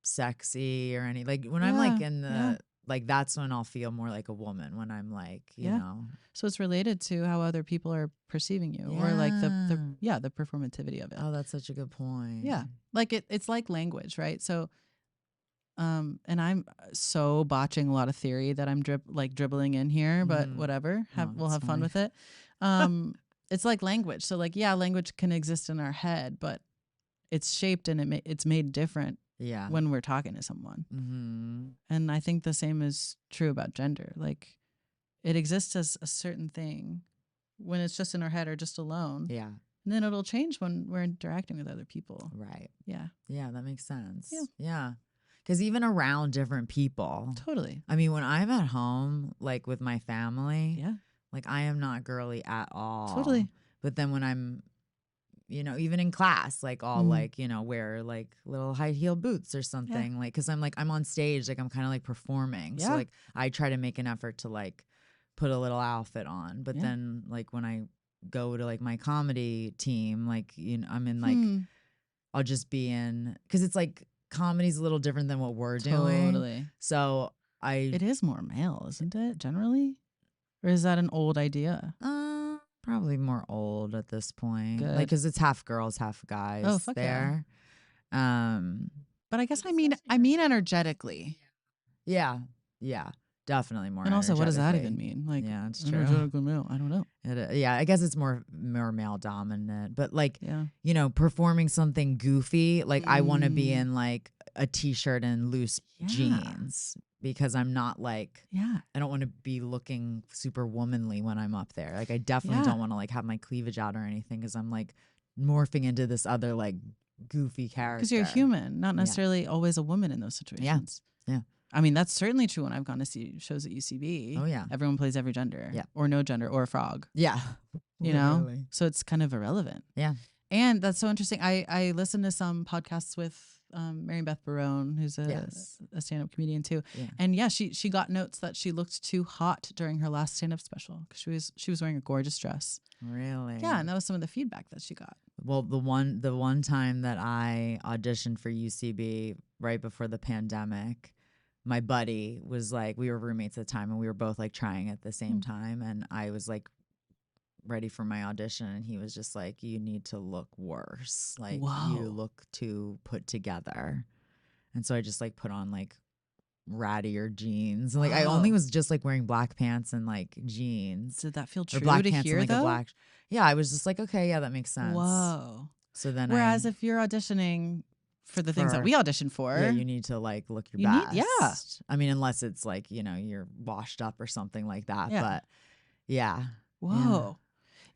sexy or any, like when I'm like in the, like that's when I'll feel more like a woman, when I'm like, you know. So it's related to how other people are perceiving you, or like the performativity of it. Oh, that's such a good point. Yeah. Like it's like language, right? So, and I'm so botching a lot of theory that I'm dribbling in here, but whatever. We'll have fun with it. It's like language. So like, yeah, language can exist in our head, but it's shaped and it's made different when we're talking to someone. And I think the same is true about gender. Like, it exists as a certain thing when it's just in our head or just alone. Yeah. And then it'll change when we're interacting with other people. Right. Yeah. Yeah, that makes sense. Yeah. Yeah. Because even around different people. Totally. I mean, when I'm at home, like with my family, Yeah. like I am not girly at all. Totally. But then when I'm, you know, even in class, like I'll like, you know, wear like little high heel boots or something. Like, cause I'm on stage, like I'm kind of like performing. So like I try to make an effort to like put a little outfit on. But then like when I go to like my comedy team, like, you know, I'm in like, I'll just be in, cause it's like comedy's a little different than what we're doing. Totally. So it is more male, isn't it? Generally? Or is that an old idea? Probably more old at this point. Good. Like, cause it's half girls, half guys. Oh, fuck there. But I guess I mean energetically. Yeah. Definitely more. And also, what does that energetically. even mean? Like, yeah, it's true. Energetical male. I don't know. Yeah, I guess it's more male dominant. But like, you know, performing something goofy, like I want to be in like a t-shirt and loose jeans, because I'm not like, I don't want to be looking super womanly when I'm up there. Like I definitely don't want to like have my cleavage out or anything, because I'm like morphing into this other like goofy character. Because you're a human, not necessarily always a woman in those situations. Yeah. I mean, that's certainly true when I've gone to see shows at UCB. Oh, yeah. Everyone plays every gender. Yeah. Or no gender, or a frog. Yeah. You know? So it's kind of irrelevant. Yeah. And that's so interesting. I listened to some podcasts with Mary Beth Barone, who's a stand-up comedian too. Yeah. And she got notes that she looked too hot during her last stand-up special, because she was wearing a gorgeous dress. Really? Yeah, and that was some of the feedback that she got. Well, the one time that I auditioned for UCB right before the pandemic, my buddy was like, we were roommates at the time, and we were both like trying at the same time, and I was like ready for my audition, and he was just like, you need to look worse, like you look too put together. And so I just like put on like rattier jeans, and like I only was just like wearing black pants and like jeans. Did that feel true black to pants hear, and like though? a black I was just like, okay, yeah, that makes sense. Whoa. So then whereas if you're auditioning for the things that we audition for, you need to like look your best. I mean, unless it's like, you know, you're washed up or something like that. But Whoa.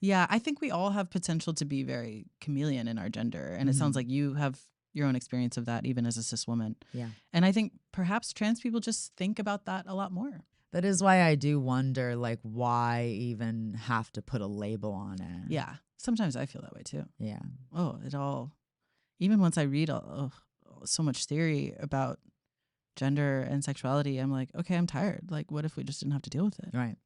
Yeah, I think we all have potential to be very chameleon in our gender. And it sounds like you have your own experience of that, even as a cis woman. Yeah. And I think perhaps trans people just think about that a lot more. That is why I do wonder, like, why even have to put a label on it? Yeah. Sometimes I feel that way too. Yeah. Oh, even once I read so much theory about gender and sexuality, I'm like, okay, I'm tired. Like, what if we just didn't have to deal with it? Right.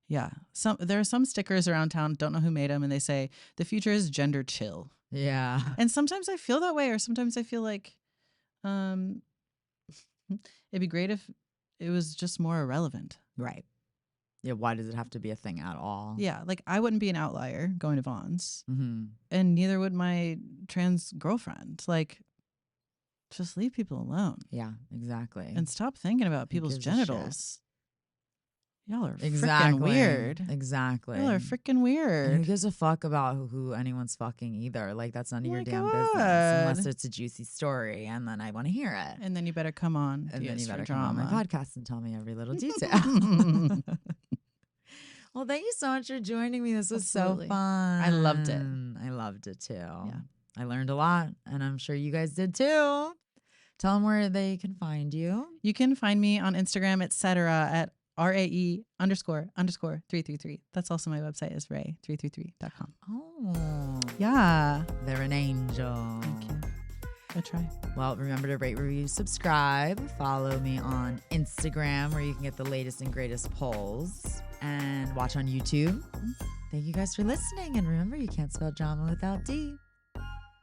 Yeah. There are some stickers around town, don't know who made them, and they say, the future is gender chill. Yeah. And sometimes I feel that way, or sometimes I feel like it'd be great if it was just more irrelevant. Right. Yeah, why does it have to be a thing at all? Yeah, like I wouldn't be an outlier going to Vaughn's, and neither would my trans girlfriend. Like, just leave people alone. Yeah, exactly. And stop thinking about people's genitals. Y'all are freaking weird. Exactly. Y'all are freaking weird. And who gives a fuck about who anyone's fucking either? Like, that's none of your damn business. Unless it's a juicy story, and then I want to hear it. And then you better come on. And then you better come on my podcast and tell me every little detail. Well, thank you so much for joining me. This was so fun. I loved it. I loved it too. Yeah. I learned a lot, and I'm sure you guys did too. Tell them where they can find you. You can find me on Instagram, etc. at RAE__333. That's also my website is rae333.com. Oh. Yeah. They're an angel. Thank you. I try. Well, remember to rate, review, subscribe. Follow me on Instagram, where you can get the latest and greatest polls. And watch on YouTube. Thank you guys for listening. And remember, you can't spell drama without D.